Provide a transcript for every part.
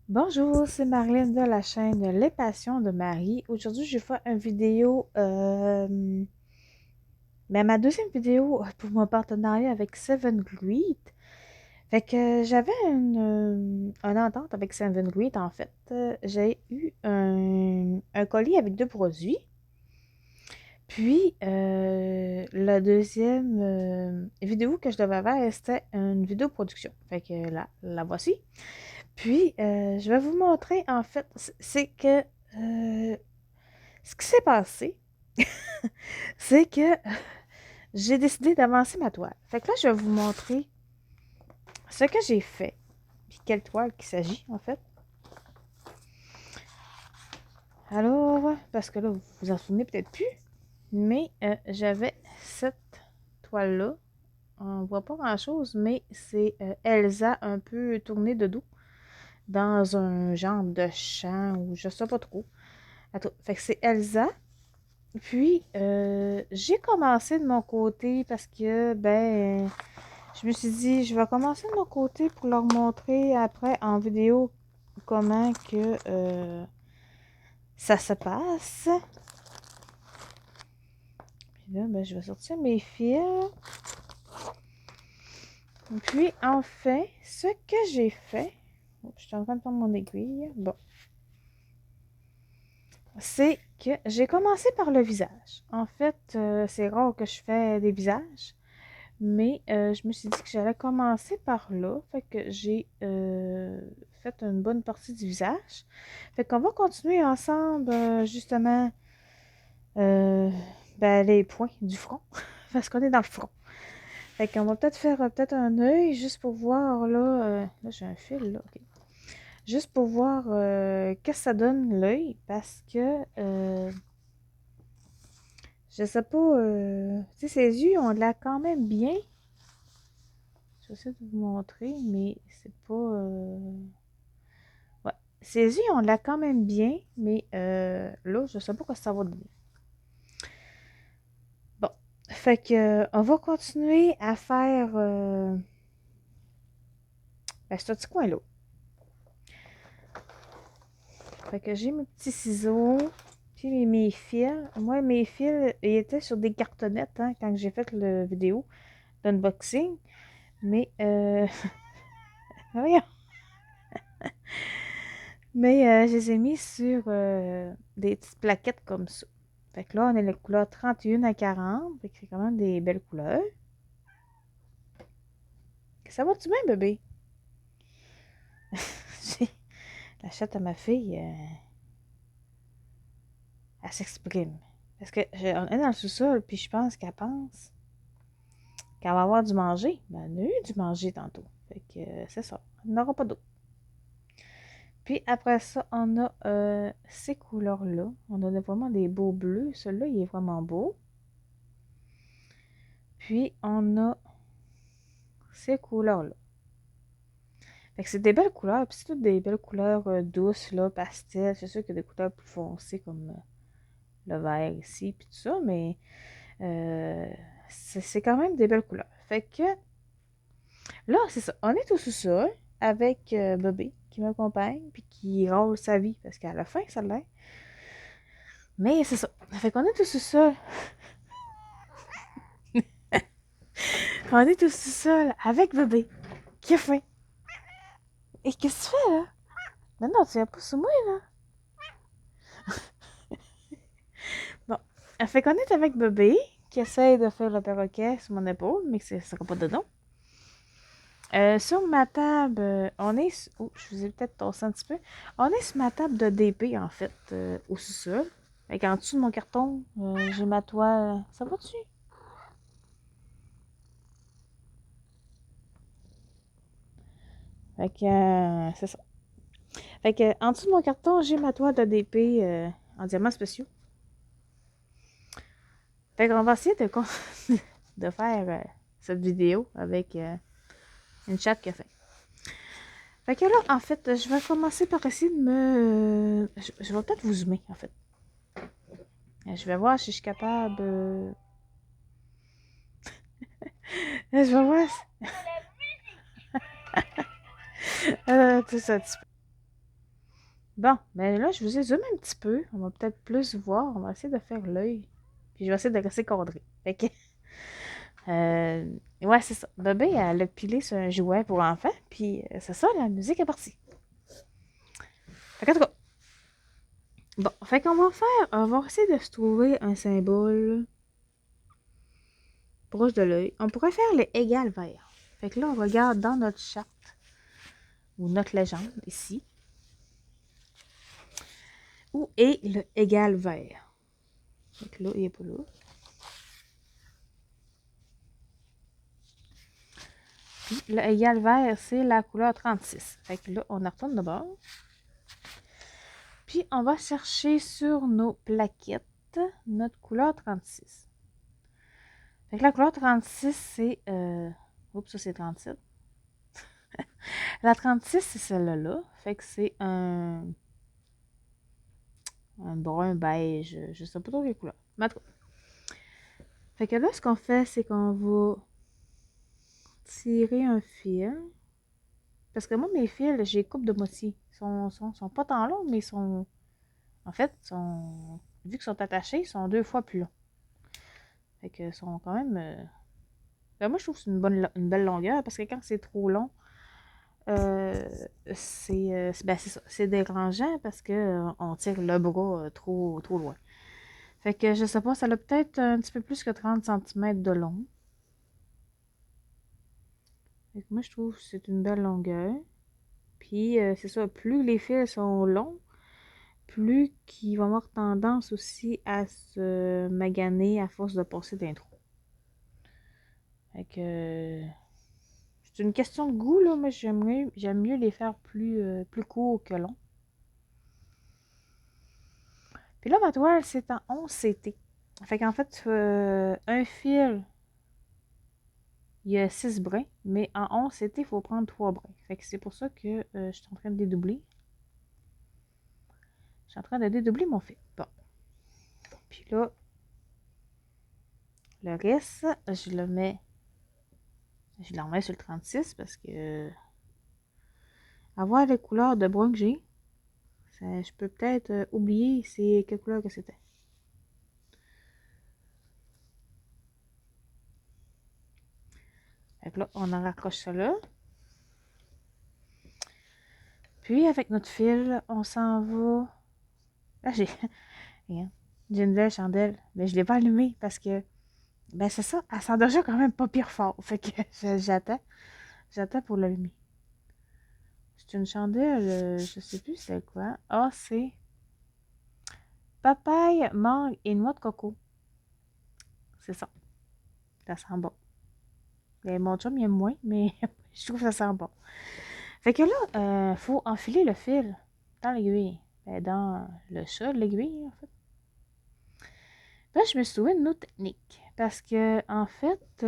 Bonjour, c'est Marlène de la chaîne Les Passions de Marie. Aujourd'hui, je vais faire une vidéo, ma deuxième vidéo pour mon partenariat avec Seven Greed. Fait que j'avais une entente avec Seven Greed, en fait. J'ai eu un colis avec deux produits. Puis, la deuxième vidéo que je devais faire, c'était une vidéo production. Fait que là, la voici. Puis, je vais vous montrer, en fait, c'est que ce qui s'est passé, c'est que j'ai décidé d'avancer ma toile. Fait que là, je vais vous montrer ce que j'ai fait, puis quelle toile qu'il s'agit, en fait. Alors, parce que là, vous vous en souvenez peut-être plus, mais j'avais cette toile-là. On voit pas grand-chose, mais c'est Elsa un peu tournée de dos dans un genre de champ ou je sais pas trop. Attends, fait que c'est Elsa. Puis, j'ai commencé de mon côté parce que, je me suis dit, je vais commencer de mon côté pour leur montrer après en vidéo comment que ça se passe. Puis là, je vais sortir mes fils. Puis, en fait, ce que j'ai fait, je suis en train de prendre mon aiguille. Bon, c'est que j'ai commencé par le visage. En fait, c'est rare que je fais des visages. Mais je me suis dit que j'allais commencer par là. Fait que j'ai fait une bonne partie du visage. Fait qu'on va continuer ensemble, justement, euh, les points du front. Parce qu'on est dans le front. Fait qu'on va peut-être faire peut-être un œil juste pour voir là. Là, j'ai un fil là. Ok. Juste pour voir qu'est-ce que ça donne l'œil. Parce que je sais pas. Tu sais, ses yeux ont l'air quand même bien. Je vais essayer de vous montrer, mais c'est pas. Ouais. Ses yeux, on l'a quand même bien, mais là, je sais pas quoi ça va donner. Bon. Fait que, on va continuer à faire. Ce petit coin-là. Fait que j'ai mes petits ciseaux, puis mes fils. Moi, mes fils, ils étaient sur des cartonnettes hein, quand j'ai fait la vidéo d'unboxing. Mais, voyons. Mais je les ai mis sur des petites plaquettes comme ça. Fait que là, on a les couleurs 31 à 40. Fait que c'est quand même des belles couleurs. Ça va-tu bien, bébé? La chatte à ma fille, elle s'exprime. Parce que on est dans le sous-sol, puis je pense qu'elle pense qu'elle va avoir du manger. Ben, elle a eu du manger tantôt. Fait que c'est ça. Elle n'aura pas d'eau. Puis après ça, on a ces couleurs-là. On a vraiment des beaux bleus. Celui-là, il est vraiment beau. Puis on a ces couleurs-là. Fait que c'est des belles couleurs, puis c'est toutes des belles couleurs douces, là, pastel. C'est sûr qu'il y a des couleurs plus foncées comme le vert ici, puis tout ça, mais euh, c'est quand même des belles couleurs. Fait que là, c'est ça. On est au sous-sol avec Bobby qui m'accompagne, puis qui rôle sa vie, parce qu'à la fin, ça l'est. Mais c'est ça. Fait qu'on est au sous-sol. On est au sous-sol avec Bobby qui a faim. Et qu'est-ce que tu fais, là? Non, non, tu viens pas sous moi, là. Bon. Fait qu'on est avec Bobby qui essaye de faire le perroquet sur mon épaule, mais que ça sera pas dedans. Sur ma table, on est. Oh, je vous ai peut-être tossé un petit peu. On est sur ma table de DP, en fait, au sous-sol. Fait qu'en dessous de mon carton, j'ai ma toile. Ça va dessus? Fait que, c'est ça. Fait que, en dessous de mon carton, j'ai ma toile de DP en diamants spéciaux. Fait qu'on va essayer de faire cette vidéo avec une chatte qui a fait. Fait que là, en fait, je vais commencer par essayer de me. Je vais peut-être vous zoomer, en fait. Je vais voir si je suis capable. Je vais voir. Tout ça, un petit peu. Bon, ben là, je vous ai zoomé un petit peu. On va peut-être plus voir. On va essayer de faire l'œil. Puis je vais essayer de rester cadré. Fait que, euh, ouais, c'est ça. Bébé, elle a pilé sur un jouet pour enfant. Puis c'est ça, la musique est partie. Fait qu'en tout cas, bon, fait qu'on va faire, on va essayer de se trouver un symbole proche de l'œil. On pourrait faire le égal vert. Fait que là, on regarde dans notre charte ou notre légende ici. Où est le égal vert? Fait que là, il n'est pas là. Puis le égal vert, c'est la couleur 36. Fait que là, on retourne de bord. Puis on va chercher sur nos plaquettes notre couleur 36. Fait que la couleur 36, c'est... Oups, ça c'est 37. La 36, c'est celle-là. Fait que c'est un brun beige. Je sais pas trop les couleurs. Mais en tout cas. Fait que là, ce qu'on fait, c'est qu'on va tirer un fil. Parce que moi, mes fils, j'ai coupe de moitié. Ils sont pas tant longs, mais ils sont... En fait, vu qu'ils sont attachés, ils sont 2 fois plus longs. Fait que sont quand même... Ben, moi, je trouve que c'est une belle longueur, parce que quand c'est trop long, ben, c'est ça. C'est dérangeant parce que on tire le bras trop loin. Fait que je sais pas, ça a peut-être un petit peu plus que 30 cm de long. Fait que moi, je trouve que c'est une belle longueur. Puis, c'est ça, plus les fils sont longs, plus qu'ils vont avoir tendance aussi à se maganer à force de passer d'un trou. Fait que c'est une question de goût, là. Moi, j'aime mieux les faire plus courts que longs. Puis là, ma toile, c'est en 11 CT. Fait qu'en fait, un fil, il y a 6 brins, mais en 11 CT, il faut prendre 3 brins. Fait que c'est pour ça que je suis en train de dédoubler. Je suis en train de dédoubler mon fil. Bon. Puis là, le reste, je le remets sur le 36 parce que avoir les couleurs de brun que j'ai, je peux peut-être oublier c'est quelle couleur que c'était. Fait que là, on en raccroche ça là. Puis avec notre fil, on s'en va. Là, j'ai une belle chandelle, mais je l'ai pas allumée parce que, ben c'est ça, elle sent déjà quand même pas pire fort. Fait que j'attends pour l'allumer. C'est une chandelle, je sais plus c'est quoi. Ah, c'est papaye, mangue et noix de coco. C'est ça. Ça sent bon. Et mon chum, il aime moins, mais je trouve que ça sent bon. Fait que là, faut enfiler le fil dans l'aiguille. Ben, dans le chat de l'aiguille, en fait. Là, je me suis trouvé une autre technique. Parce que, en fait,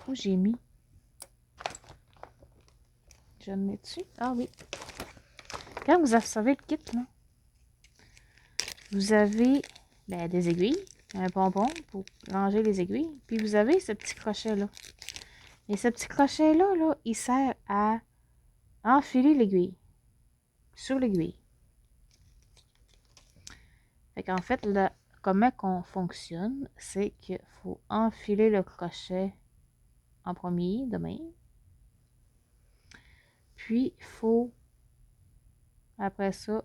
où j'ai mis? Je le mets dessus. Ah oui. Quand vous observez le kit, là, vous avez des aiguilles, un pompon pour ranger les aiguilles, puis vous avez ce petit crochet-là. Et ce petit crochet-là, là, il sert à enfiler l'aiguille sur l'aiguille. Fait qu'en fait, là, comment qu'on fonctionne, c'est qu'il faut enfiler le crochet en premier, de même. Puis, il faut, après ça,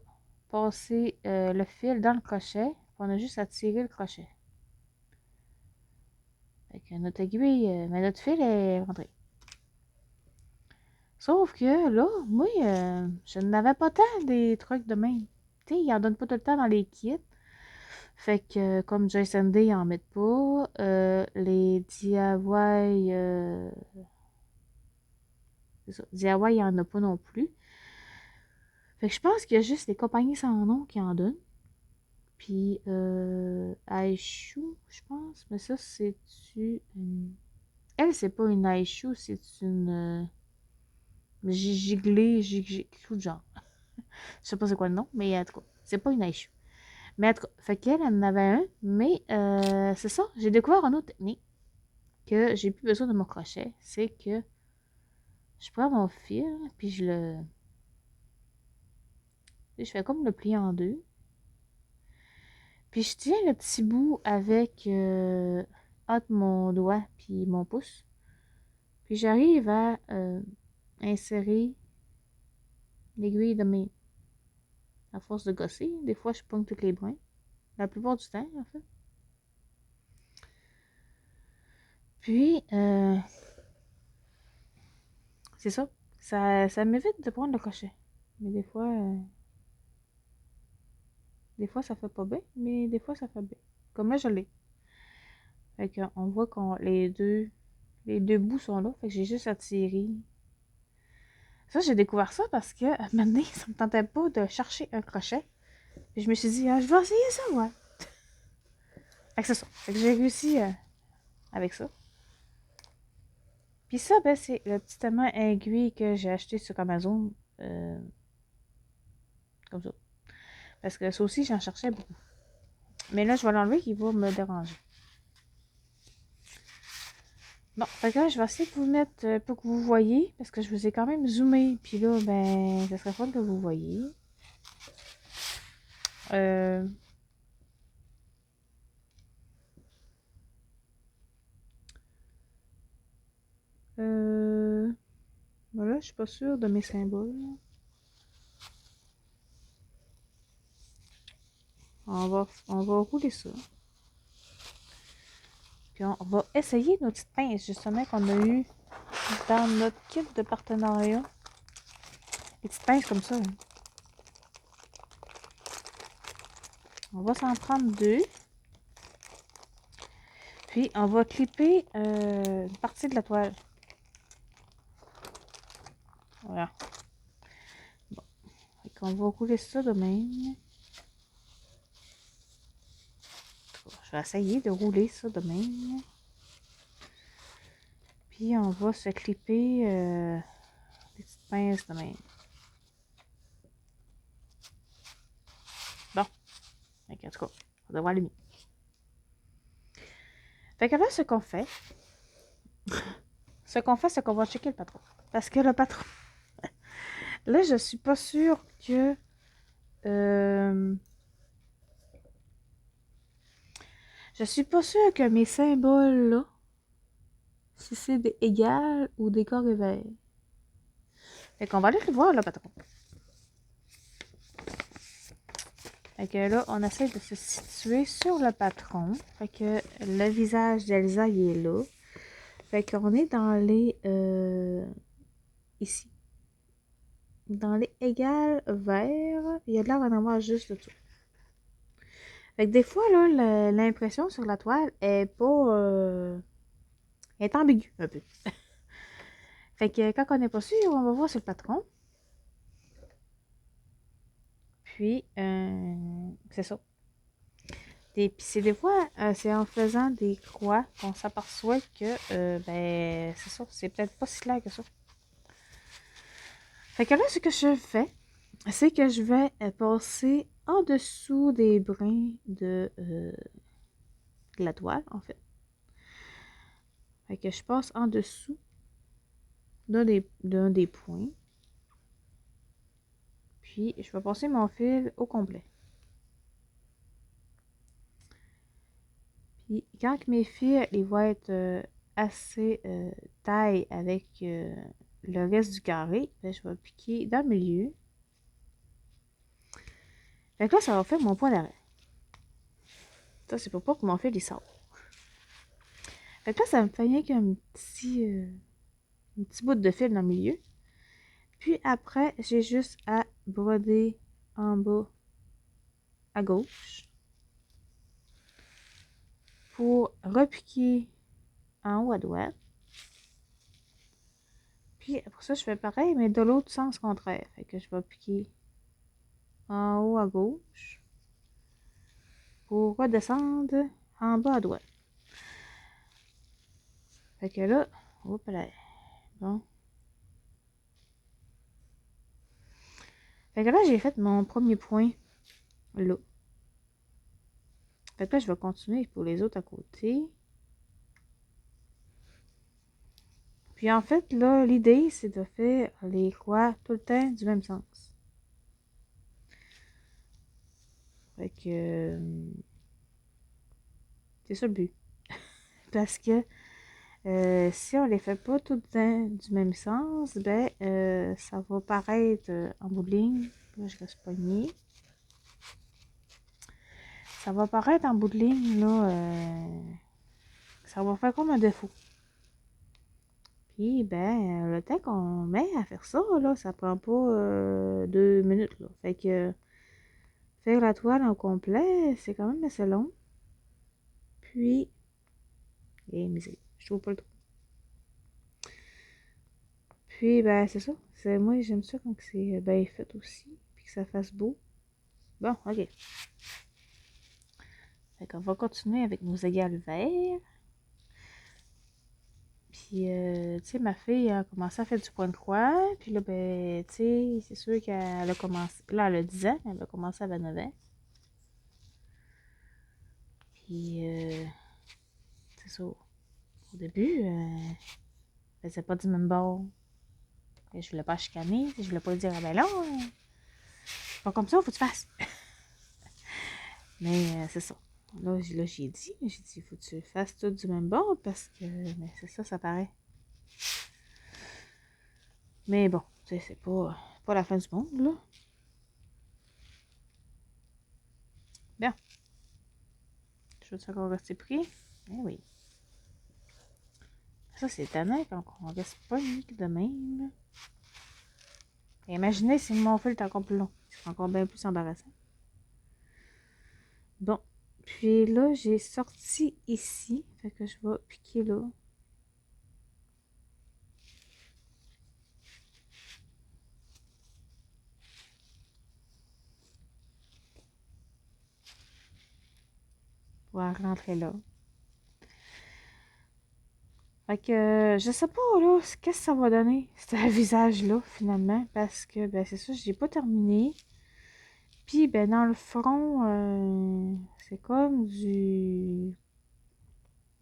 passer le fil dans le crochet. On a juste à tirer le crochet. Fait que notre aiguille, mais notre fil est rentré. Sauf que là, moi, je n'avais pas tant des trucs de même. Tu sais, ils en donnent pas tout le temps dans les kits. Fait que, comme Jason Day, ils en mettent pas. Les DIY, c'est ça, DIY, il en a pas non plus. Fait que je pense qu'il y a juste les compagnies sans nom qui en donnent. Puis, Aishu, je pense. Mais ça, c'est-tu une... Elle, c'est pas une Aishu, c'est une... Giglé, quelque chose de genre. Je sais pas c'est quoi le nom, mais en tout cas, c'est pas une Aishu. Mais en tout cas, fait qu'elle en avait un, mais c'est ça, j'ai découvert une autre technique que j'ai plus besoin de mon crochet, c'est que je prends mon fil, puis je fais comme le pli en deux. Puis je tiens le petit bout avec entre mon doigt puis mon pouce. Puis j'arrive à insérer l'aiguille de mes... À force de gosser, des fois je pogne toutes les brins. La plupart du temps, en fait. Puis, c'est ça. Ça m'évite de prendre le crochet. Mais des fois ça fait pas bien, mais des fois ça fait bien. Comme là, je l'ai. Fait qu'on voit qu'on les deux bouts sont là. Fait que j'ai juste à tirer. Ça, j'ai découvert ça parce que maintenant, ça me tentait pas de chercher un crochet. Puis je me suis dit, ah, je vais essayer ça, ouais. Fait que c'est ça. Fait que j'ai réussi avec ça. Puis ça, ben, c'est le petit aimant aiguille que j'ai acheté sur Amazon. Comme ça. Parce que ça aussi, j'en cherchais beaucoup. Mais là, je vais l'enlever, il va me déranger. Bon, fait que là, je vais essayer de vous mettre pour que vous voyez, parce que je vous ai quand même zoomé. Puis là, ben, ça serait fun que vous voyez. Euh... Voilà, je suis pas sûre de mes symboles. On va rouler ça. Puis on va essayer nos petites pinces, justement, qu'on a eu dans notre kit de partenariat. Les petites pinces comme ça. Hein. On va s'en prendre deux. Puis on va clipper une partie de la toile. Voilà. Bon. Fait qu'on va rouler ça de même. Je vais essayer de rouler ça de même. Puis on va se clipper des petites pinces de même. Bon. En tout cas, on devrait allumer. Fait que là, ce qu'on fait, c'est qu'on va checker le patron. Parce que le patron, là, je suis pas sûre que je suis pas sûre que mes symboles là, si c'est des égales ou des corps verts. Fait qu'on va aller le voir, le patron. Fait que là, on essaie de se situer sur le patron. Fait que le visage d'Elsa, il est là. Fait qu'on est dans les... ici. Dans les égales verts, il y a de l'air d'en avoir juste le tout. Fait que des fois, là, l'impression sur la toile est pas... est ambiguë, un peu. Fait que quand on n'est pas sûr, on va voir sur le patron. Puis, c'est ça. Puis c'est des fois, c'est en faisant des croix qu'on s'aperçoit que, ben, c'est ça, c'est peut-être pas si clair que ça. Fait que là, ce que je fais, c'est que je vais passer en dessous des brins de la toile, en fait. Fait que je passe en dessous d'un des points. Puis, je vais passer mon fil au complet. Puis, quand mes fils, ils vont être assez taille avec le reste du carré, ben, je vais piquer dans le milieu. Fait que là, ça va faire mon point d'arrêt. Ça, c'est pour pas que mon fil il sort. Fait que là, ça me fait rien qu'un petit bout de fil dans le milieu. Puis après, j'ai juste à broder en bas à gauche pour repiquer en haut à droite. Puis après ça, je fais pareil, mais de l'autre sens contraire. Fait que je vais piquer en haut à gauche pour redescendre en bas à droite. Fait que là, hop là. Bon. Fait que là, j'ai fait mon premier point là. Fait que là, je vais continuer pour les autres à côté. Puis en fait, là, l'idée, c'est de faire les croix tout le temps du même sens. Fait que c'est ça le but. Parce que si on les fait pas tout le temps du même sens, ben ça va paraître en bout de ligne. Là, je reste poignée. Ça va paraître en bout de ligne, là, ça va faire comme un défaut. Puis, ben, le temps qu'on met à faire ça, là, ça prend pas 2 minutes, là. Fait que faire la toile en complet, c'est quand même assez long. Puis, misé, je trouve pas le trou. Puis, ben, c'est ça. Moi, j'aime ça quand c'est bien fait aussi. Puis que ça fasse beau. Bon, ok. Fait qu'on va continuer avec nos égales verts. Puis, tu sais, ma fille a commencé à faire du point de croix. Puis là, ben, tu sais, c'est sûr qu'elle a commencé. Puis là, elle a 10 ans. Elle a commencé à 29 ans. Puis, c'est ça. Au début, elle faisait pas du même bord. Et je voulais pas chicaner. Je voulais pas dire, ah ben là, c'est pas comme ça, faut que tu fasses. Mais c'est ça. Là, j'ai dit, faut que tu fasses tout du même bord parce que, mais c'est ça, ça paraît. Mais bon, tu sais, c'est pas la fin du monde, là. Bien. Je veux encore rester pris. Eh oui. Ça, c'est étonnant quand on reste pas unique de même. Et imaginez si mon fil est encore plus long. C'est encore bien plus embarrassant. Bon. Puis là, j'ai sorti ici. Fait que je vais piquer là. Pour rentrer là. Fait que je sais pas là, qu'est-ce que ça va donner, ce visage-là, finalement. Parce que ben c'est ça, j'ai pas terminé. Puis ben dans le front, c'est comme du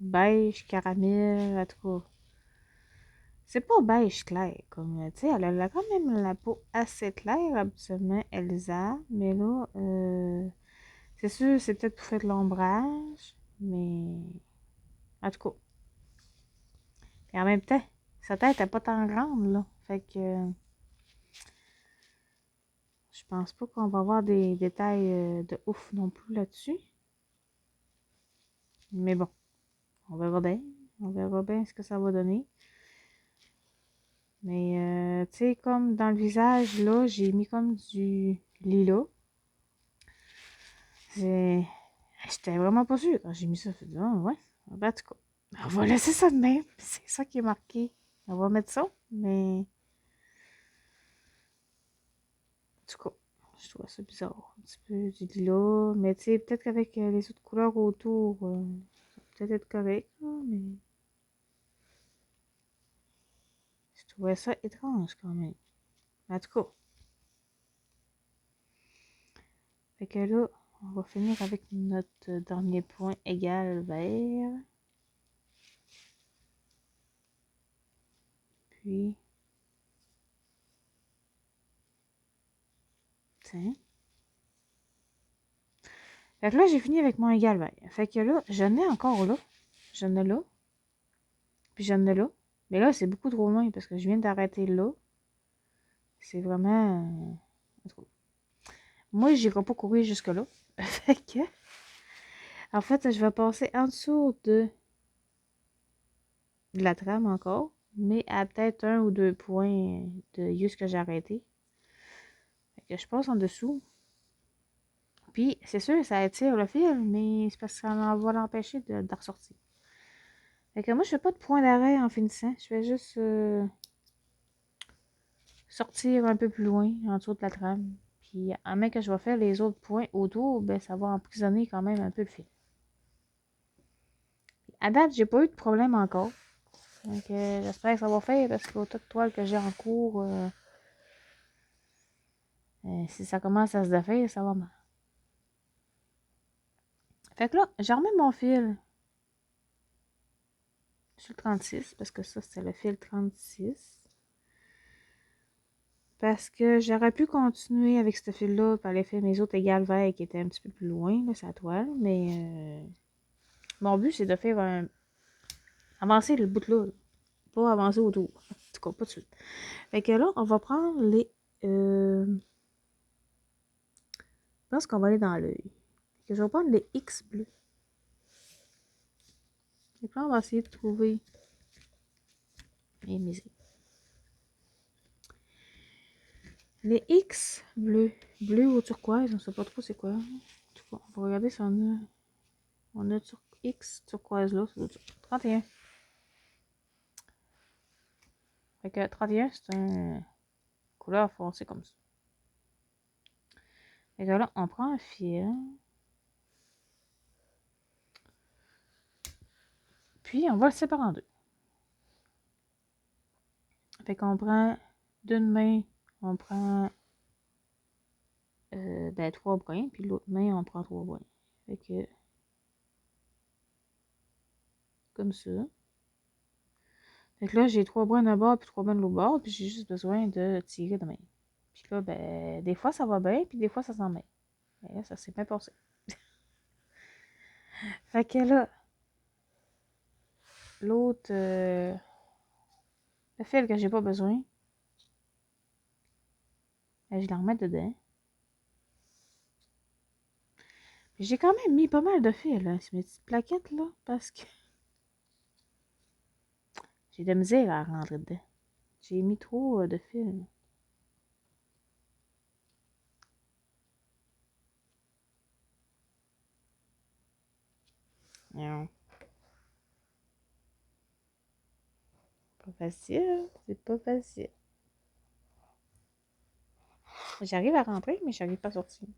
beige caramel, en tout cas. C'est pas beige clair, comme, tu sais, elle a quand même la peau assez claire, habituellement, Elsa. Mais là, c'est sûr, c'est peut-être pour faire de l'ombrage, mais en tout cas. Et en même temps, sa tête est pas tant grande, là. Fait que je pense pas qu'on va avoir des détails de ouf non plus là-dessus. Mais bon, on verra bien. On verra bien ce que ça va donner. Mais, tu sais, comme dans le visage, là, j'ai mis comme du lilas. J'étais vraiment pas sûre. Quand j'ai mis ça, je me ah, ouais. Ben, en tout cas, on va laisser ça de même. C'est ça qui est marqué. On va mettre ça, mais en tout cas, je trouve ça bizarre. Un petit peu du lilas. Mais tu sais, peut-être qu'avec les autres couleurs autour, ça va peut-être être correct, là, mais je trouvais ça étrange quand même. En tout cas, fait que là, on va finir avec notre dernier point égal vert. Puis, tiens. Fait que là, j'ai fini avec mon égal vert. Fait que là, j'en ai encore là. J'en ai là. Puis j'en ai là. Mais là, c'est beaucoup trop loin parce que je viens d'arrêter là. C'est vraiment. En tout cas, moi, j'irai pas courir jusque-là. Fait que. En fait, je vais passer en dessous de la trame encore. Mais à peut-être 1 ou 2 points de juste que j'ai arrêté. Fait que je passe en dessous. Puis, c'est sûr, ça attire le fil, mais c'est parce que ça va l'empêcher de ressortir. Fait que moi, je fais pas de point d'arrêt en finissant. Je fais juste sortir un peu plus loin, en dessous de la trame. Puis, à moins que je vais faire les autres points autour, ben, ça va emprisonner quand même un peu le fil. À date, j'ai pas eu de problème encore. Donc, j'espère que ça va faire parce que autant de toiles que j'ai en cours, si ça commence à se défaire, ça va mal. Fait que là, j'ai remis mon fil sur le 36, parce que ça, c'était le fil 36. Parce que j'aurais pu continuer avec ce fil-là, puis aller faire mes autres égales verts qui étaient un petit peu plus loin, là, sa toile, mais mon but, c'est de faire avancer le bout-là, pas avancer autour. En tout cas, pas de suite. Fait que là, on va prendre les... je pense qu'on va aller dans l'œil. Fait que je vais prendre les X bleus. Et puis là, on va essayer de trouver... Les X bleus. Bleu ou turquoise, on sait pas trop c'est quoi. En tout cas, on va regarder si on a X turquoise là. 31. Fait que 31, c'est une couleur foncée comme ça. Fait que là, on prend un fil. Puis, on va le séparer en deux. Fait qu'on prend d'une main, on prend 3 brins, puis l'autre main, on prend 3 brins. Fait que, comme ça. Fait que là, j'ai 3 brins d'un bord, puis 3 brins de l'autre bord, puis j'ai juste besoin de tirer de main. Puis là, ben, des fois, ça va bien, puis des fois, ça s'en met. Mais là, ça s'est bien passé. Fait que là, l'autre, le fil que j'ai pas besoin, je la remets dedans. J'ai quand même mis pas mal de fils, là, sur mes petites plaquettes, là, parce que j'ai de la misère à rentrer dedans. J'ai mis trop de fils. Non. Pas facile, c'est pas facile. J'arrive à rentrer, mais j'arrive pas à sortir.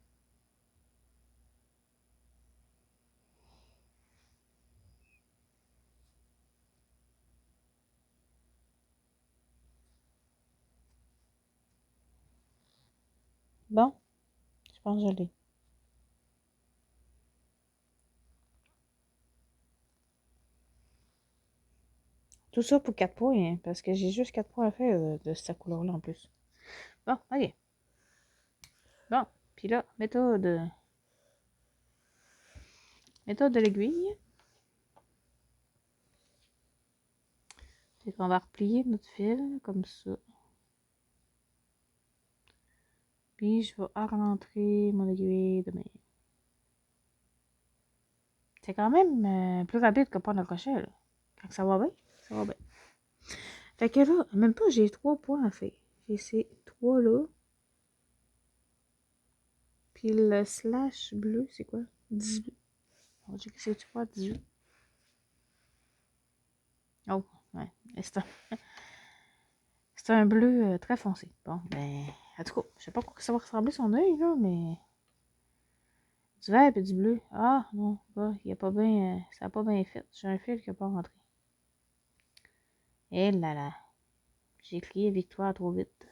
Bon, je pense que je l'ai. Tout ça pour 4 points, hein, parce que j'ai juste 4 points à faire de cette couleur-là en plus. Bon, ok. Bon, puis là, méthode de l'aiguille. Fait qu'on va replier notre fil comme ça. Puis je vais rentrer mon aiguille de main. C'est quand même plus rapide que prendre le crochet, là. Quand ça va bien, ça va bien. Fait que là, même pas, j'ai 3 points à faire. J'ai ces 3 là. Puis le slash bleu, c'est quoi? 18. On dirait que c'est quoi, 18? Oh, ouais. C'est un bleu très foncé. Bon, ben, en tout cas, je sais pas à quoi ça va ressembler son œil, là, mais... Du vert et du bleu. Ah, non, bah, il a pas bien... ça a pas bien fait. J'ai un fil qui a pas rentré. Eh là là. J'ai crié victoire trop vite.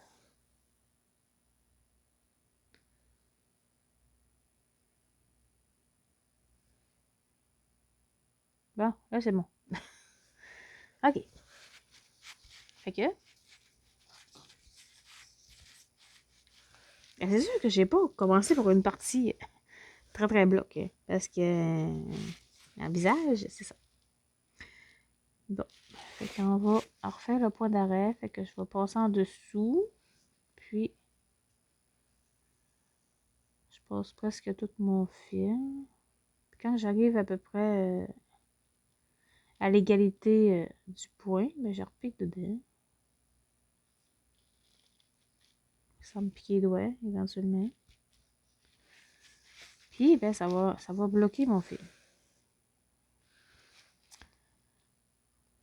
Bon, là, c'est bon. OK. Fait que... C'est sûr que j'ai pas commencé pour une partie très très bloc. Hein, parce que... un visage, c'est ça. Bon. Fait qu'on va refaire le point d'arrêt. Fait que je vais passer en dessous. Puis... je passe presque tout mon fil. Puis quand j'arrive à peu près à l'égalité du point, ben je repique dedans. Ça me pique les doigts, éventuellement. Puis, ben, ça va bloquer mon fil.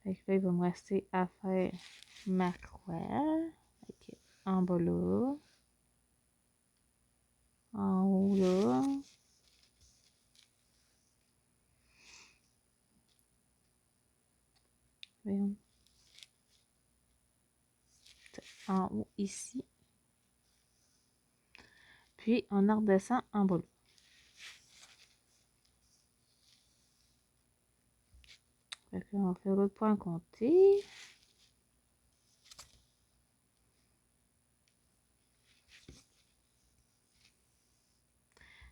Fait que là, il va me rester à faire ma croix. Okay. En bas là. En haut là. Voyons. En haut ici. Puis, on en redescend en bas là. Fait que là, on va faire l'autre point compter.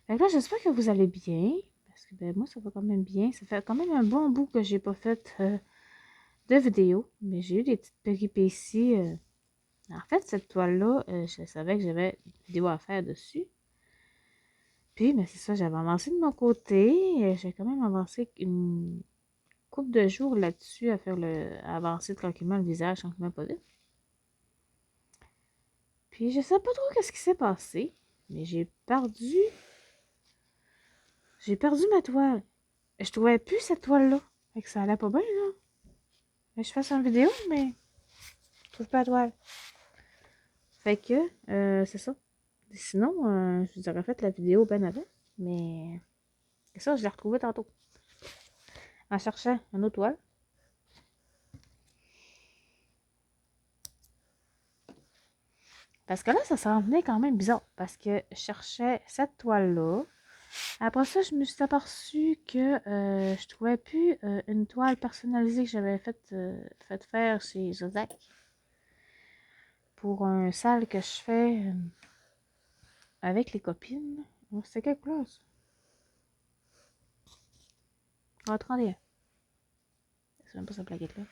Fait que là, j'espère que vous allez bien. Parce que ben, moi, ça va quand même bien. Ça fait quand même un bon bout que j'ai pas fait de vidéo. Mais j'ai eu des petites péripéties. En fait, cette toile-là, je savais que j'avais une vidéo à faire dessus. Puis, ben, c'est ça, j'avais avancé de mon côté. J'ai quand même avancé une couple de jours là-dessus à faire à avancer tranquillement le visage, tranquillement pas vite. Puis, je sais pas trop qu'est-ce qui s'est passé. Mais j'ai perdu ma toile. Je trouvais plus cette toile-là. Fait que ça allait pas bien, là. Mais je fasse une vidéo, mais je trouve pas la toile. Fait que, c'est ça. Sinon, je vous aurais fait la vidéo ben avant. Mais, c'est ça, je l'ai retrouvée tantôt. En cherchant une autre toile. Parce que là, ça s'en venait quand même bizarre. Parce que je cherchais cette toile-là. Après ça, je me suis aperçue que je trouvais plus une toile personnalisée que j'avais fait faire chez Zodiac. Pour un sale que je fais avec les copines. C'était quelle couleur, ça? Ah, 31. C'est même pas cette plaquette-là.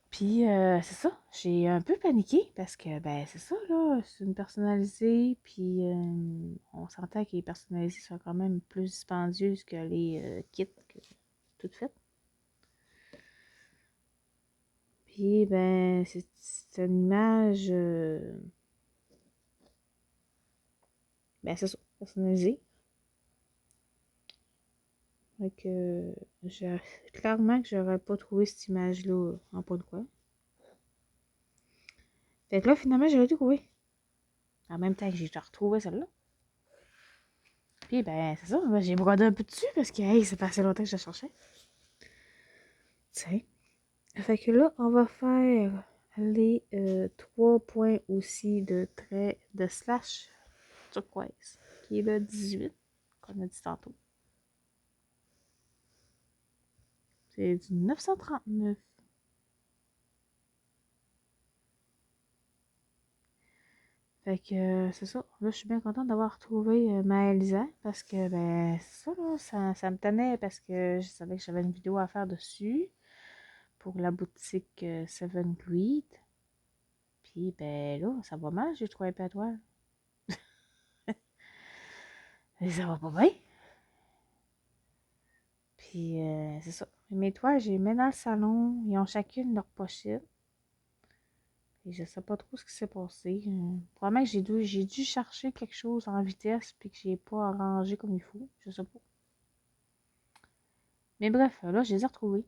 Puis, c'est ça. J'ai un peu paniqué parce que, ben, c'est ça, là. C'est une personnalisée. Puis, on s'entend que les personnalisées sont quand même plus dispendieuses que les kits toutes faites. Puis, ben, c'est une image. Ben, c'est ça. Personnalisée. Fait que, clairement que j'aurais pas trouvé cette image-là en point de quoi. Fait que là, finalement, je l'ai trouvé. En même temps que j'ai retrouvé celle-là. Puis, ben, c'est ça. Ben, j'ai brodé un peu dessus parce que, hey, ça fait assez longtemps que je la cherchais. Tiens. Fait que là, on va faire les 3 points aussi de trait de slash turquoise, qui est le 18, qu'on a dit tantôt. C'est du 939. Fait que c'est ça. Là, je suis bien contente d'avoir retrouvé ma Elisa parce que, ben, c'est ça, là, ça me tenait parce que je savais que j'avais une vidéo à faire dessus pour la boutique Seven Greed. Puis, ben, là, ça va mal, j'ai trouvé un peu à toi. Et ça va pas bien. Puis, c'est ça. Mes toiles, j'ai mis dans le salon. Ils ont chacune leur pochette. Et je sais pas trop ce qui s'est passé. Probablement que j'ai dû chercher quelque chose en vitesse puis que j'ai pas arrangé comme il faut. Je sais pas. Mais bref, là, je les ai retrouvés.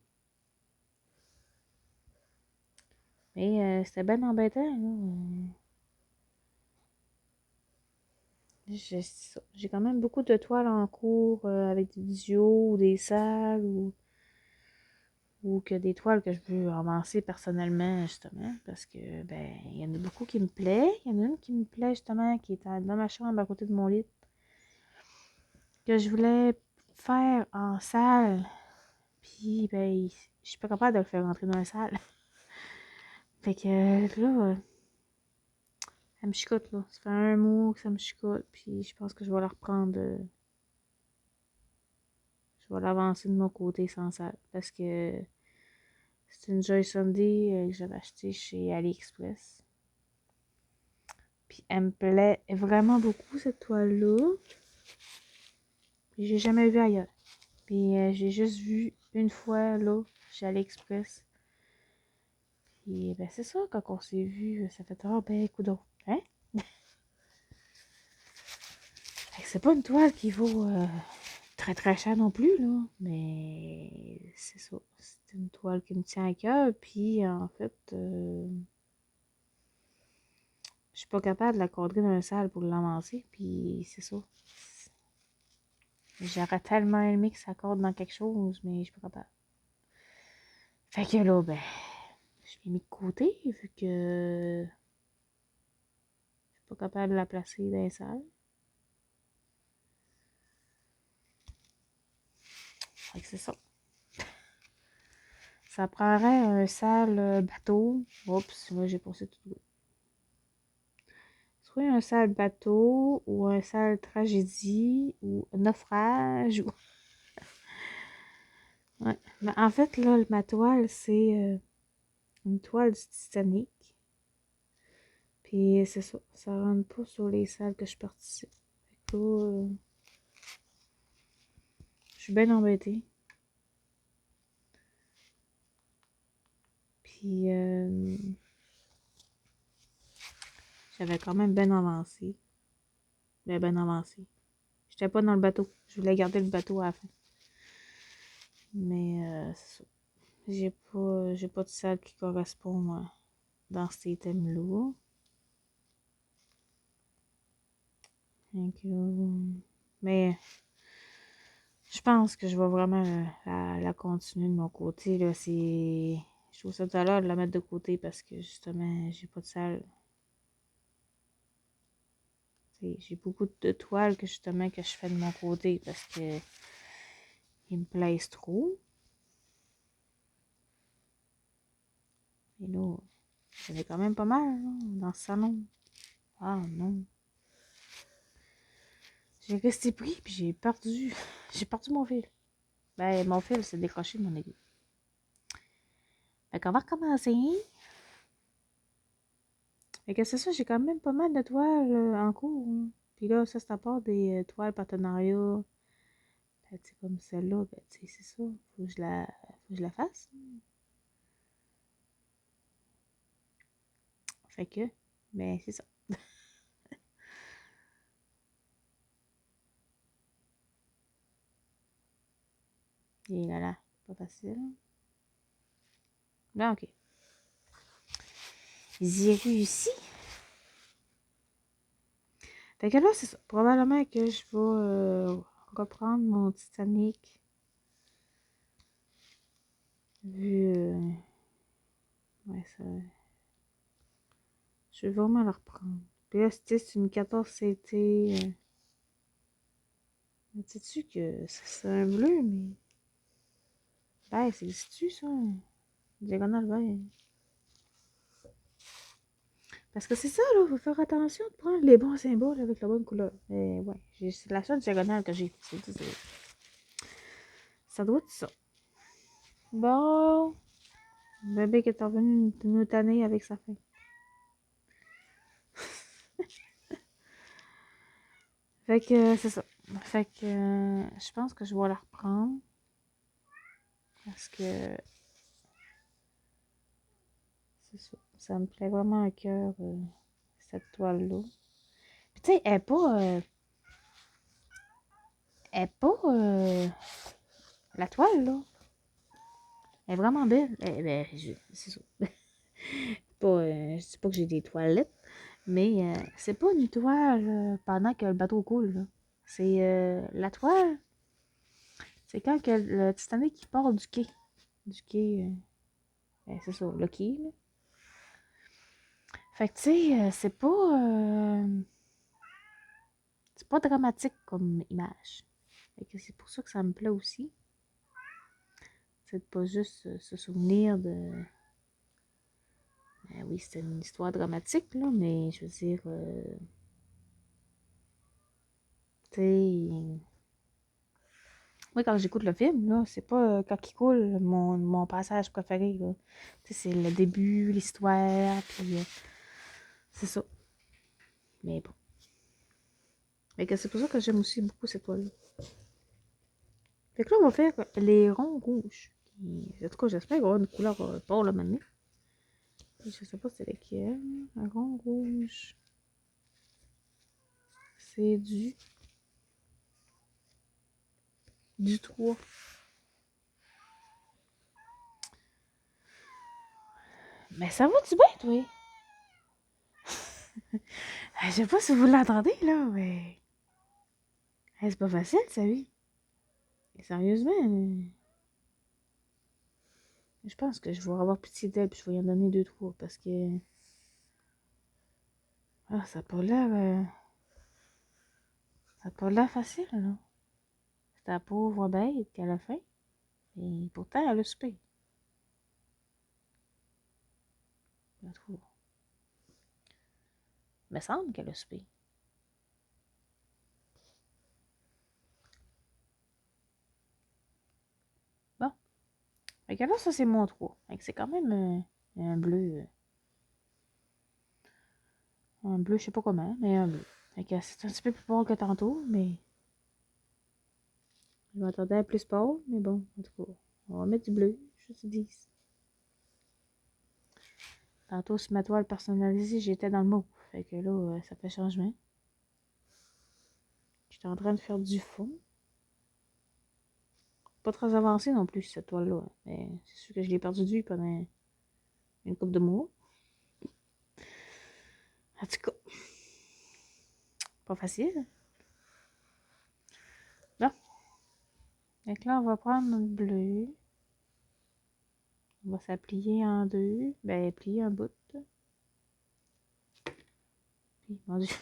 Mais c'était bien embêtant, là. J'ai quand même beaucoup de toiles en cours avec des duos ou des salles ou que des toiles que je veux avancer personnellement, justement, parce que, ben, il y en a beaucoup qui me plaît. Il y en a une qui me plaît, justement, qui est dans ma chambre à côté de mon lit, que je voulais faire en salle. Puis, ben, je suis pas capable de le faire rentrer dans la salle. Fait que, là, ça me chicote, là. Ça fait un mois que ça me chicote, puis je pense que je vais la reprendre. Je vais l'avancer de mon côté sans salle, parce que c'est une Joy Sunday que j'avais acheté chez AliExpress. Puis elle me plaît vraiment beaucoup, cette toile-là. Puis j'ai jamais vu ailleurs. Puis j'ai juste vu une fois, là, chez AliExpress. Puis ben c'est ça, quand on s'est vu, ça fait ah ben coudonc. Hein? C'est pas une toile qui vaut très très cher non plus, là. Mais c'est ça. C'est une toile qui me tient à cœur. Puis en fait, je suis pas capable de la cadrer dans une salle pour l'avancer. Puis c'est ça. J'aurais tellement aimé que ça cadre dans quelque chose, mais je suis pas capable. Fait que là, ben, je l'ai mis de côté vu que je suis pas capable de la placer dans les salles. Fait que c'est ça. ça prendrait un sale bateau. Oups, moi j'ai pensé tout. Soit un sale bateau, ou un sale tragédie, ou un naufrage. Ouais. Mais en fait, là, ma toile, c'est une toile du Titanic. Puis c'est ça, ça rentre pas sur les salles que je participe. Fait que là, je suis bien embêtée. Puis j'avais quand même bien avancé. Ben avancé. J'étais pas dans le bateau. Je voulais garder le bateau à la fin. Mais c'est ça. J'ai pas de salle qui correspond dans ces thèmes-là. Mais je pense que je vais vraiment la continuer de mon côté. Là, je trouve ça tout à l'heure de la mettre de côté parce que justement, j'ai pas de salle. J'ai beaucoup de toiles que justement que je fais de mon côté parce que ils me plaisent trop. Et là, j'en ai quand même pas mal là, dans ce salon. Ah non. J'ai resté pris puis j'ai perdu. J'ai perdu mon fil. Ben, mon fil s'est décroché de mon aiguille. Fait qu'on va recommencer. Fait que c'est ça, j'ai quand même pas mal de toiles en cours. Hein. Puis là, ça, c'est à part des toiles partenariats. Ben, tu sais, comme celle-là, ben, tu sais, c'est ça. Faut que je la fasse. Fait que, ben, c'est ça. Et là, pas facile. Ben, ok. J'ai réussi. Fait que là, c'est ça. Probablement que je vais reprendre mon Titanic. Vu. Ouais, ça. Je vais vraiment le reprendre. Puis là, c'est une 14 CT. Sais-tu que c'est un bleu, mais. Ben, c'est-tu ça? Diagonale vert. Parce que c'est ça, là, faut faire attention de prendre les bons symboles avec la bonne couleur. Mais ouais, c'est la seule diagonale que j'ai. Ça doit être ça. Bon, bébé qui est revenu nous tanner avec sa fin. Fait que c'est ça. Fait que je pense que je vais la reprendre. Parce que c'est ça. Ça me plaît vraiment à cœur, cette toile-là. Puis tu sais, elle est pas la toile, là. Elle est vraiment belle. Ben, c'est ça. Pas, je dis pas que j'ai des toilettes, mais c'est pas une toile pendant que le bateau coule, là. C'est la toile. C'est quand que le Titanic qui part du quai. Du quai. Ben, c'est ça, le quai, là. Fait que, tu sais, c'est pas dramatique comme image. Fait que c'est pour ça que ça me plaît aussi. C'est de pas juste se souvenir de. Ben oui, c'était une histoire dramatique, là, mais je veux dire. Tu sais. Moi, quand j'écoute le film, là, c'est pas quand il coule mon passage préféré, là. Tu sais, c'est le début, l'histoire, puis c'est ça. Mais bon. Fait que c'est pour ça que j'aime aussi beaucoup cette toile-là. Fait que là, on va faire les ronds rouges. En tout cas, j'espère qu'il va y avoir une couleur pâle maintenant. Je sais pas c'est lequel. Un rond rouge. C'est du 3. Mais ça va-tu bien, toi? Je sais pas si vous l'entendez, là, mais. C'est pas facile, ça, oui. Et sérieusement, je pense que je vais avoir pitié d'elle puis je vais y en donner deux, trois parce que. Ah, ça n'a pas l'air. Ça n'a pas l'air facile, là. C'est la pauvre bête qu'elle a fait. Et pourtant, elle a soupé. en tout cas. Il me semble qu'elle a soupé. Bon. Fait que là, ça, c'est mon 3. Fait que c'est quand même un bleu. Un bleu, je sais pas comment, mais un bleu. Fait que c'est un petit peu plus pâle que tantôt, mais... Je m'attendais à plus pâle, mais bon, en tout cas, on va mettre du bleu, je te dis. Tantôt, sur ma toile personnalisée, j'étais dans le mot. Fait que là, ça fait changement. J'étais en train de faire du fond. Pas très avancé non plus, cette toile-là. Mais c'est sûr que je l'ai perdu de vue pendant une couple de mois. En tout cas, pas facile. Bon. Donc là, on va prendre notre bleu. On va s'applier en deux. Ben, plier un bout. Puis, mon Dieu.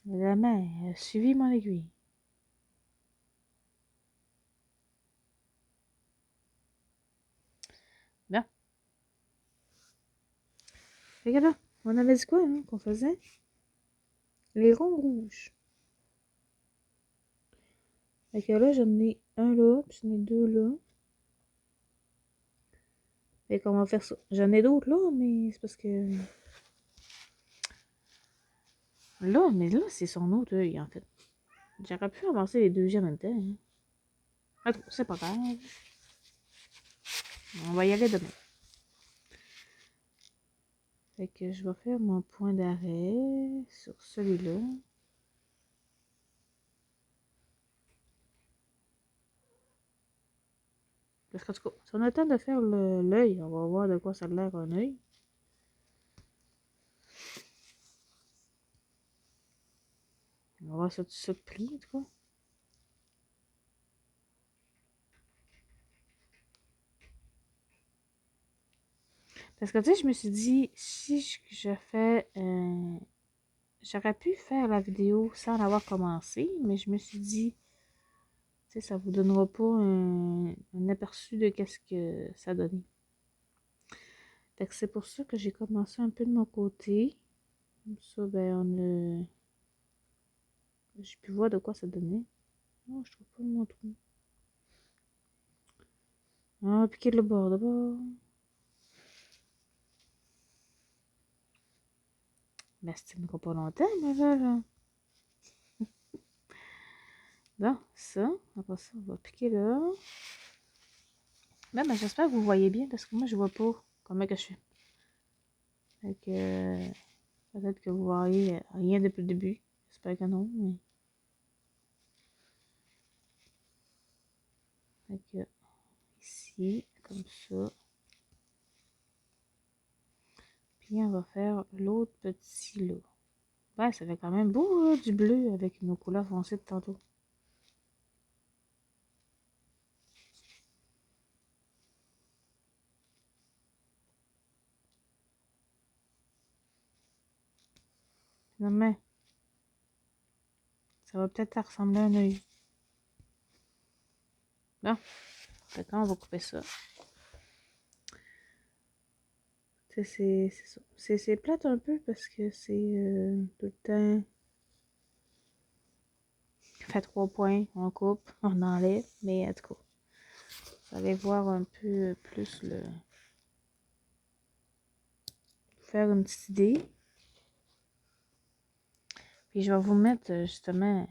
La main a suivi mon aiguille. Bien. Fait que là, on avait dit quoi, hein, qu'on faisait? Les ronds rouges. Fait que là, j'en ai un là, puis j'en ai deux là. Fait qu'on va faire ça. J'en ai d'autres là, mais c'est parce que... Là, mais là, c'est son autre œil, en fait. J'aurais pu avancer les deux en même temps. Hein. Attends, c'est pas grave. On va y aller demain. Fait que je vais faire mon point d'arrêt sur celui-là. Parce qu'en tout cas, si on a le temps de faire l'œil, on va voir de quoi ça a l'air un œil. On va voir ça tout ça pris, en tout cas. Parce que, tu sais, je me suis dit, si je fais... j'aurais pu faire la vidéo sans l'avoir commencé, mais je me suis dit, tu sais, ça vous donnera pas un aperçu de qu'est-ce que ça donnait. Fait que c'est pour ça que j'ai commencé un peu de mon côté. Comme ça, ben, on a... J'ai pu voir de quoi ça donnait. Oh, je trouve pas mon trou. Ah, piquer le bord d'abord. Ben, ça tiendra pas longtemps, mais là. Bon, ça. Après ça, on va piquer là. Ben, j'espère que vous voyez bien, parce que moi, je vois pas comment que je fais. Fait que... peut-être que vous voyez rien depuis le début. J'espère que non, mais... Fait que... Ici, comme ça. Puis on va faire l'autre petit là. Ouais, ça fait quand même beau, là, du bleu avec nos couleurs foncées de tantôt. Finalement, ça va peut-être ressembler à un œil. Bon, fait qu'on va couper ça. C'est ça. C'est plate un peu parce que c'est tout le temps... Fait 3 points, on coupe, on enlève, mais en tout cas, vous allez voir un peu plus le... Faire une petite idée. Puis je vais vous mettre justement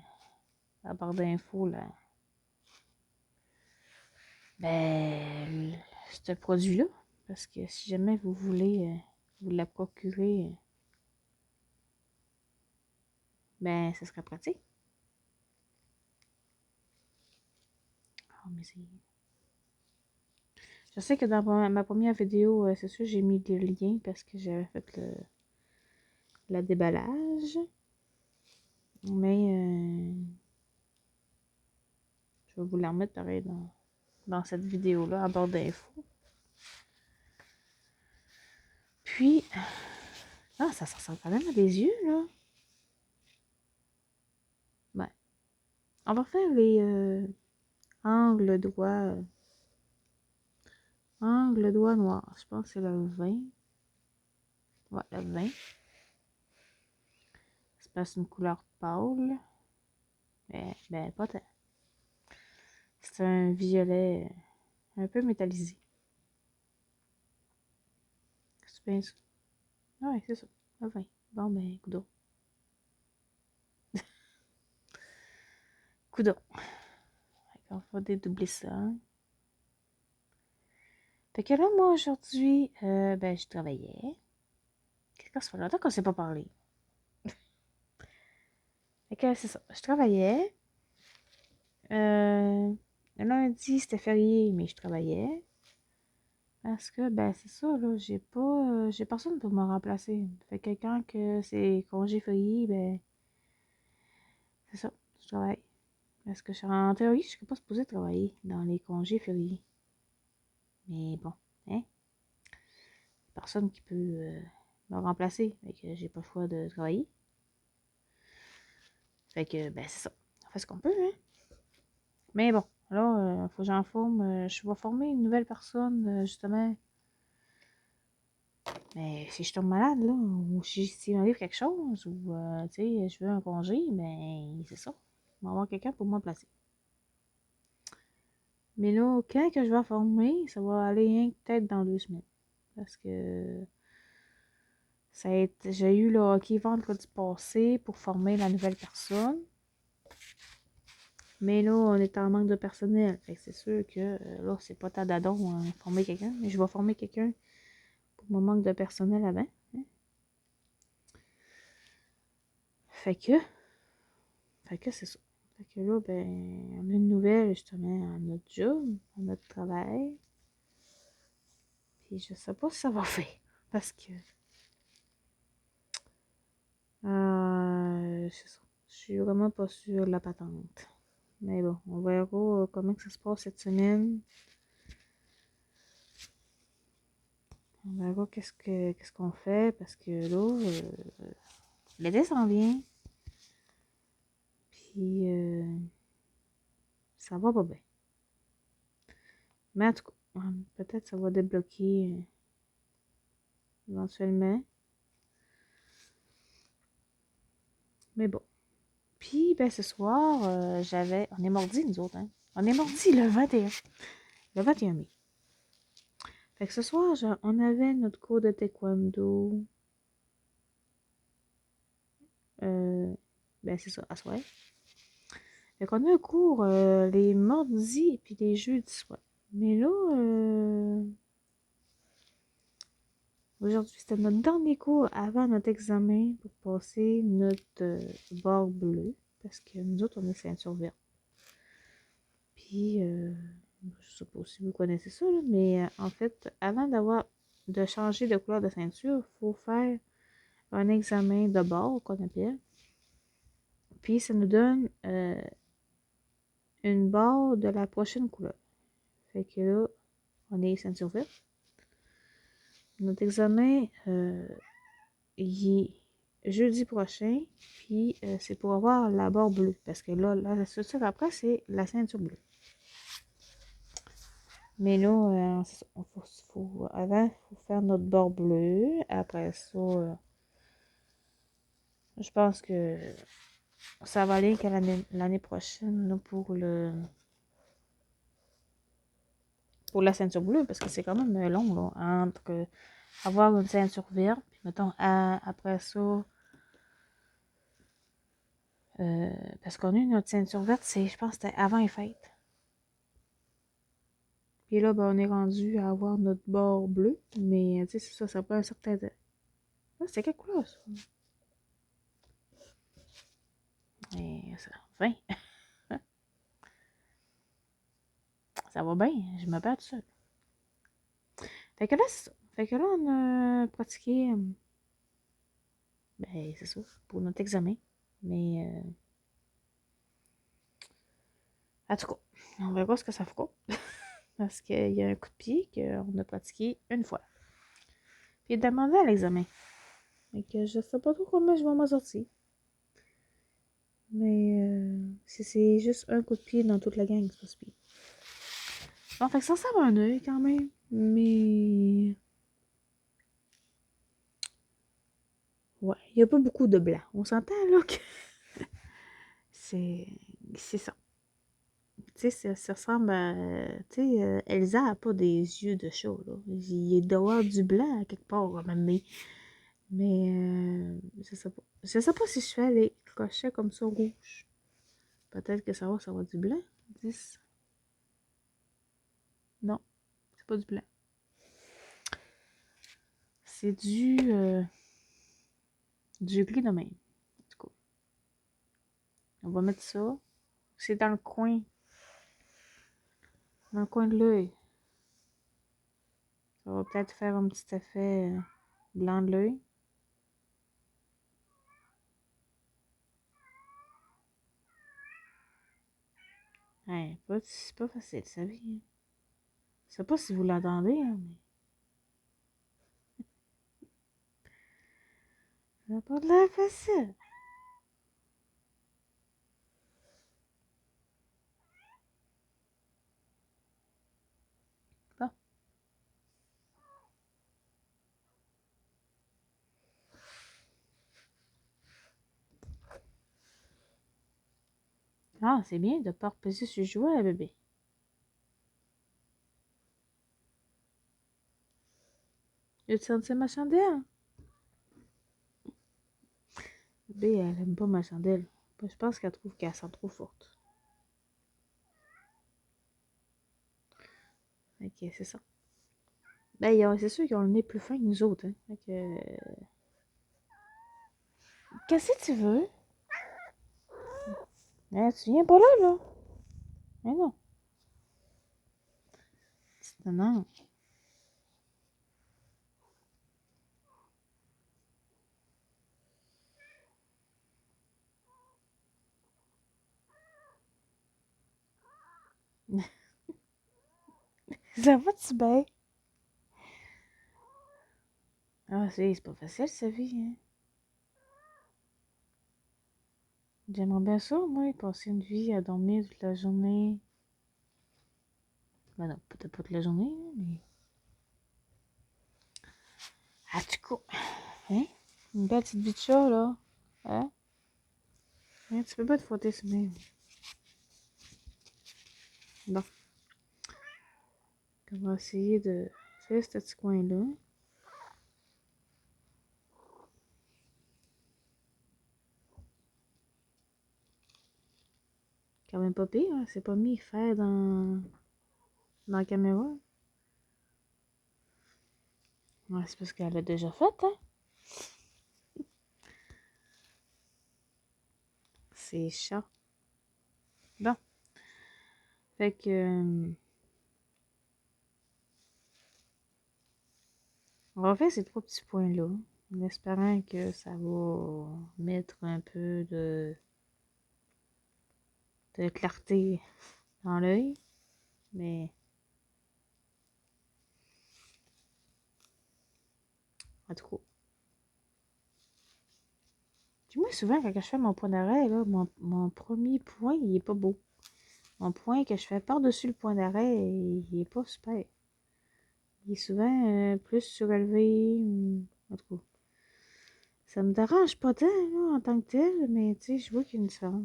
la barre d'infos là. Ben, ce produit-là. Parce que si jamais vous voulez vous la procurer, ben, ça serait pratique. Oh, mais c'est... Je sais que dans ma première vidéo, c'est sûr, j'ai mis des liens parce que j'avais fait le déballage. Mais je vais vous la remettre pareil dans cette vidéo-là, en barre d'infos. Puis, ah, ça ressemble quand même à des yeux, là. Ouais. On va faire les angles droits l'angle doigt noir. Je pense que c'est le 20. Ouais, le 20. C'est pas une couleur pâle. Mais, ben, pas tant. C'est un violet un peu métallisé. C'est bien ça. Ouais, c'est ça. Le 20. Bon, ben, coudonc. Coudonc. On va dédoubler ça. Fait que là, moi, aujourd'hui, ben, je travaillais. Qu'est-ce que ça fait longtemps qu'on s'est pas parlé? Fait que c'est ça. Je travaillais. Lundi, c'était férié, mais je travaillais. Parce que, ben, c'est ça, là, j'ai personne pour me remplacer. Fait que quand que c'est congé férié, ben, c'est ça, je travaille. Parce que en théorie, je serais pas supposée travailler dans les congés fériés. Mais bon, hein, personne qui peut me remplacer. Fait que j'ai pas le choix de travailler. Fait que, ben, c'est ça. On fait ce qu'on peut, hein. Mais bon, là, faut que j'en forme. Je vais former une nouvelle personne, justement. Mais si je tombe malade, là, ou s'il m'arrive quelque chose, ou, tu sais, je veux un congé, ben, c'est ça. Il va y avoir quelqu'un pour me placer. Mais là, quand que je vais former, ça va aller peut-être dans 2 semaines. Parce que j'ai eu le hockey vendredi passé pour former la nouvelle personne. Mais là, on est en manque de personnel. Fait que c'est sûr que là, c'est pas tant d'adon former quelqu'un. Mais je vais former quelqu'un pour mon manque de personnel avant. Hein. Fait que c'est ça. Fait que là, ben, on a une nouvelle justement à notre job, à notre travail. Puis je sais pas si ça va faire. Parce que c'est ça. Je suis vraiment pas sûre de la patente. Mais bon, on verra comment que ça se passe cette semaine. On verra qu'est-ce qu'on fait parce que là, l'été s'en vient. Puis ça va pas bien. Mais en tout cas, peut-être ça va débloquer éventuellement. Mais bon. Puis, ben, ce soir, on est mardi, nous autres, hein. On est mardi le 21. Le 21 mai. Fait que ce soir, on avait notre cours de taekwondo. Ben, c'est ça, à soir. Fait qu'on a un cours les mardis et puis les jeudis soir. Mais là, aujourd'hui, c'était notre dernier cours avant notre examen pour passer notre barre bleue. Parce que nous autres, on est ceinture verte. Puis, je sais pas si vous connaissez ça, là, mais en fait, avant de changer de couleur de ceinture, il faut faire un examen de bord qu'on appelle. Puis, ça nous donne une barre de la prochaine couleur. Fait que là, on est ceinture verte. Notre examen, il est jeudi prochain, puis c'est pour avoir la barre bleue. Parce que là, la structure après, c'est la ceinture bleue. Mais là, avant, il faut faire notre barre bleue. Après ça, je pense que ça va aller qu'à l'année prochaine là, pour la ceinture bleue, parce que c'est quand même long, là, entre avoir une ceinture verte, puis mettons, après ça, parce qu'on a eu notre ceinture verte, je pense que c'était avant les fêtes. Puis là, ben, on est rendu à avoir notre barre bleue, mais tu sais, ça prend un certain temps. Ah, c'était quelle couleur, ça? Et ça, 20. Ça va bien, je me bats tout seul. Fait que là, c'est ça. Fait que là, on a pratiqué, ben, c'est ça, pour notre examen. Mais, en tout cas, on verra ce que ça fera. Parce qu'il y a un coup de pied qu'on a pratiqué une fois. Puis il demandait à l'examen. Fait que je sais pas trop comment je vais m'en sortir. Mais si c'est juste un coup de pied dans toute la gang, c'est pas si pire. Bon, fait que ça sert à un œil quand même. Mais il n'y a pas beaucoup de blanc. On s'entend, là, que c'est ça. Tu sais, ça ressemble à... Tu sais, Elsa n'a pas des yeux de chat, là. Il doit y avoir du blanc à quelque part, à même. Mais je sais pas. Je sais pas si je fais les crochets comme ça rouges. Peut-être que ça va avoir du blanc. 10. Non, c'est pas du blanc. C'est du gris de même. En tout cas. On va mettre ça. C'est dans le coin. Dans le coin de l'œil. Ça va peut-être faire un petit effet blanc de l'œil. Ouais, c'est pas facile, ça vie. Hein. Je sais pas si vous l'entendez, hein, mais. Ça n'a pas de l'air facile. Bon. Ah, c'est bien de ne pas reposer sur le jouet, bébé. Tu senti ma chandelle? Bébé, elle aime pas ma chandelle. Je pense qu'elle trouve qu'elle sent trop forte. Ok, c'est ça. Ben, c'est sûr qu'ils ont le nez plus fin que nous autres. Hein. Fait que... Qu'est-ce que tu veux? Tu viens pas là, là. Mais non. Non. Ça va-tu bien? Ah, c'est pas facile, sa vie, hein. J'aimerais bien ça, moi, passer une vie à dormir toute la journée. Ben non, peut-être pas toute la journée, mais... Ah, du coup, hein? Une belle petite vie de chat, là. Hein? Tu peux pas te frotter sur même. Bon. On va essayer de faire ce petit coin-là. Quand même pas pire, hein? C'est pas mis faire dans la caméra. Ouais, c'est parce qu'elle l'a déjà fait, hein? C'est chat. Bon. Fait que... on va faire ces trois petits points-là. En espérant que ça va mettre un peu de clarté dans l'œil. Mais... en tout cas. Puis moi, souvent, quand je fais mon point d'arrêt, là, mon premier point, il est pas beau. Mon point que je fais par-dessus le point d'arrêt, il est pas super. Il est souvent plus surélevé. En tout cas. Ça me dérange pas tant, là, en tant que tel, mais tu sais, je vois qu'il y a une différence.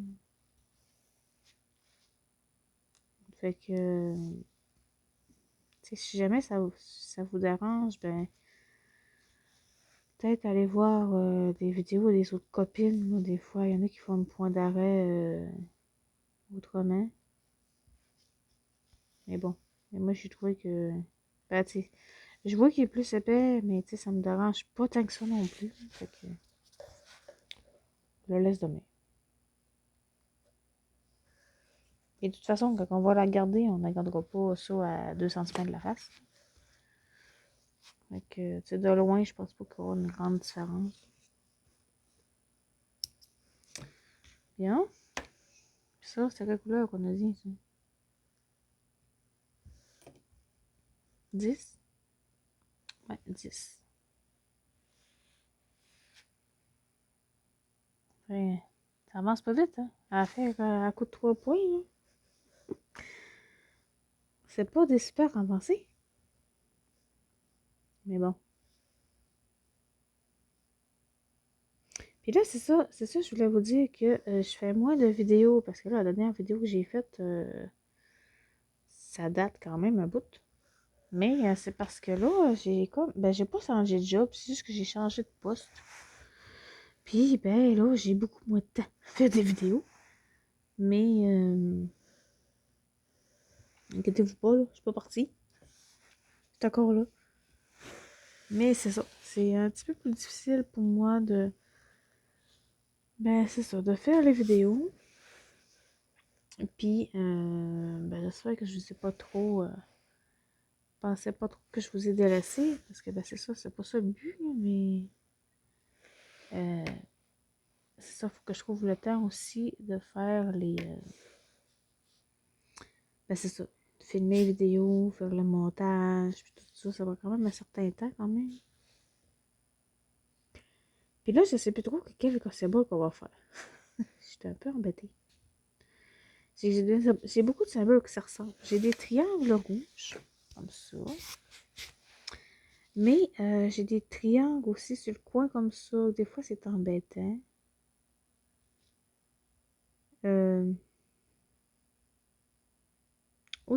Fait que, tu sais, si jamais ça vous dérange, ben, peut-être aller voir des vidéos des autres copines. Là, des fois, il y en a qui font un point d'arrêt autrement. Mais bon, et moi, j'ai trouvé que, ben, tu sais, je vois qu'il est plus épais, mais tu sais, ça me dérange pas tant que ça non plus. Fait que, je le laisse demain. Et de toute façon, quand on va la garder, on ne gardera pas ça à 2 cm de la face. Fait que, tu sais, de loin, je pense pas qu'il y aura une grande différence. Bien. Ça, c'est quelle couleur qu'on a dit, ça? 10? Ouais, 10. Ouais, ça avance pas vite, hein? À faire à coup de 3 points, là. C'est pas des super avancés. Mais bon. Puis là, c'est ça, je voulais vous dire que je fais moins de vidéos, parce que là, la dernière vidéo que j'ai faite, ça date quand même un bout. Mais c'est parce que là, j'ai pas changé de job, c'est juste que j'ai changé de poste. Puis, ben là, j'ai beaucoup moins de temps à faire des vidéos. Mais, inquiétez-vous pas, là, je suis pas partie. Je suis encore là. Mais c'est ça, c'est un petit peu plus difficile pour moi de... Ben, c'est ça, de faire les vidéos. Puis, ben, j'espère que je sais pas trop... pensais pas trop que je vous ai délaissé, parce que ben, c'est ça, c'est pas ça le but, mais... c'est ça, faut que je trouve le temps aussi de faire les... ben, c'est ça, de filmer les vidéos, faire le montage, puis tout ça, ça va quand même un certain temps quand même. Puis là, je sais plus trop quel symbole qu'on va faire. J'étais un peu embêtée. J'ai beaucoup de symboles qui se ressemblent. J'ai des triangles rouges, comme ça. Mais j'ai des triangles aussi sur le coin, comme ça. Des fois, c'est embêtant. Ou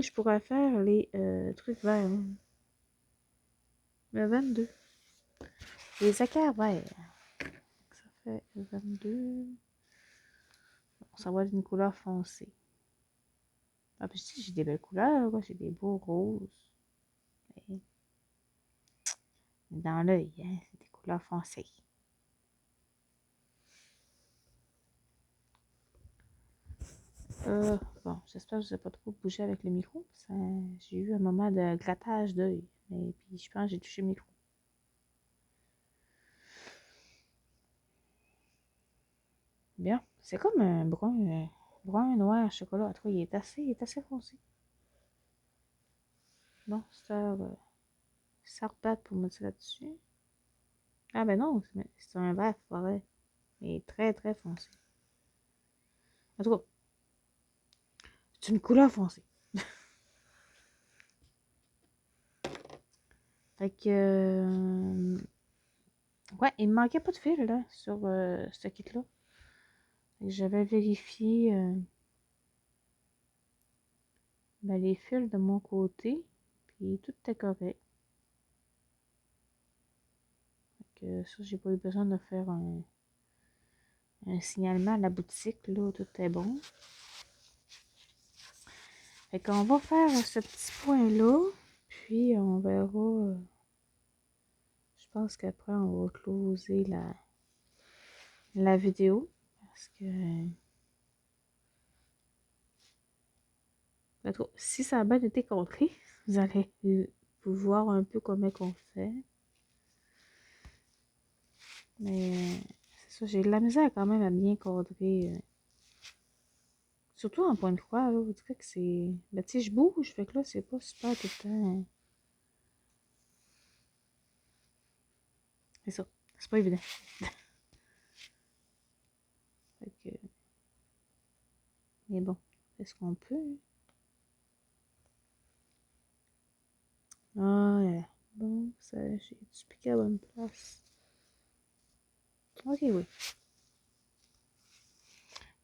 je pourrais faire les trucs verts. Hein. Le 22. Les équerres verts. Ça fait 22. Bon, ça va être une couleur foncée. Ah, puis si, j'ai des belles couleurs, j'ai des beaux roses. Mais dans l'œil, hein, c'est des couleurs foncées. Bon, j'espère que je n'ai pas trop bougé avec le micro. J'ai eu un moment de grattage d'œil. Mais puis je pense que j'ai touché le micro. Bien. C'est comme un brun noir chocolat. En tout cas, il est assez foncé. Bon, ça reparte pour mettre ça là-dessus. Ah ben non, c'est un vert forêt. Il est très très foncé. En tout cas, c'est une couleur foncée. Fait que... ouais, il me manquait pas de fil là, sur ce kit-là. J'avais vérifié ben, les fils de mon côté. Puis tout était correct. Fait que ça, j'ai pas eu besoin de faire un signalement à la boutique. Là, tout est bon. Fait qu'on va faire ce petit point-là. Puis on verra. Je pense qu'après, on va closer la vidéo. Parce que... si ça a bien été compris, vous allez voir un peu comment on fait. Mais c'est ça, j'ai de la misère quand même à bien cadrer. Surtout en point de croix, là, vous dirait que c'est... Ben, tu sais, je bouge, fait que là, c'est pas super tout le temps. Hein. C'est ça, c'est pas évident. Fait que... Mais bon, est-ce qu'on peut? Ah, là. Bon, ça, j'ai du piqué à la bonne place. Ok, oui.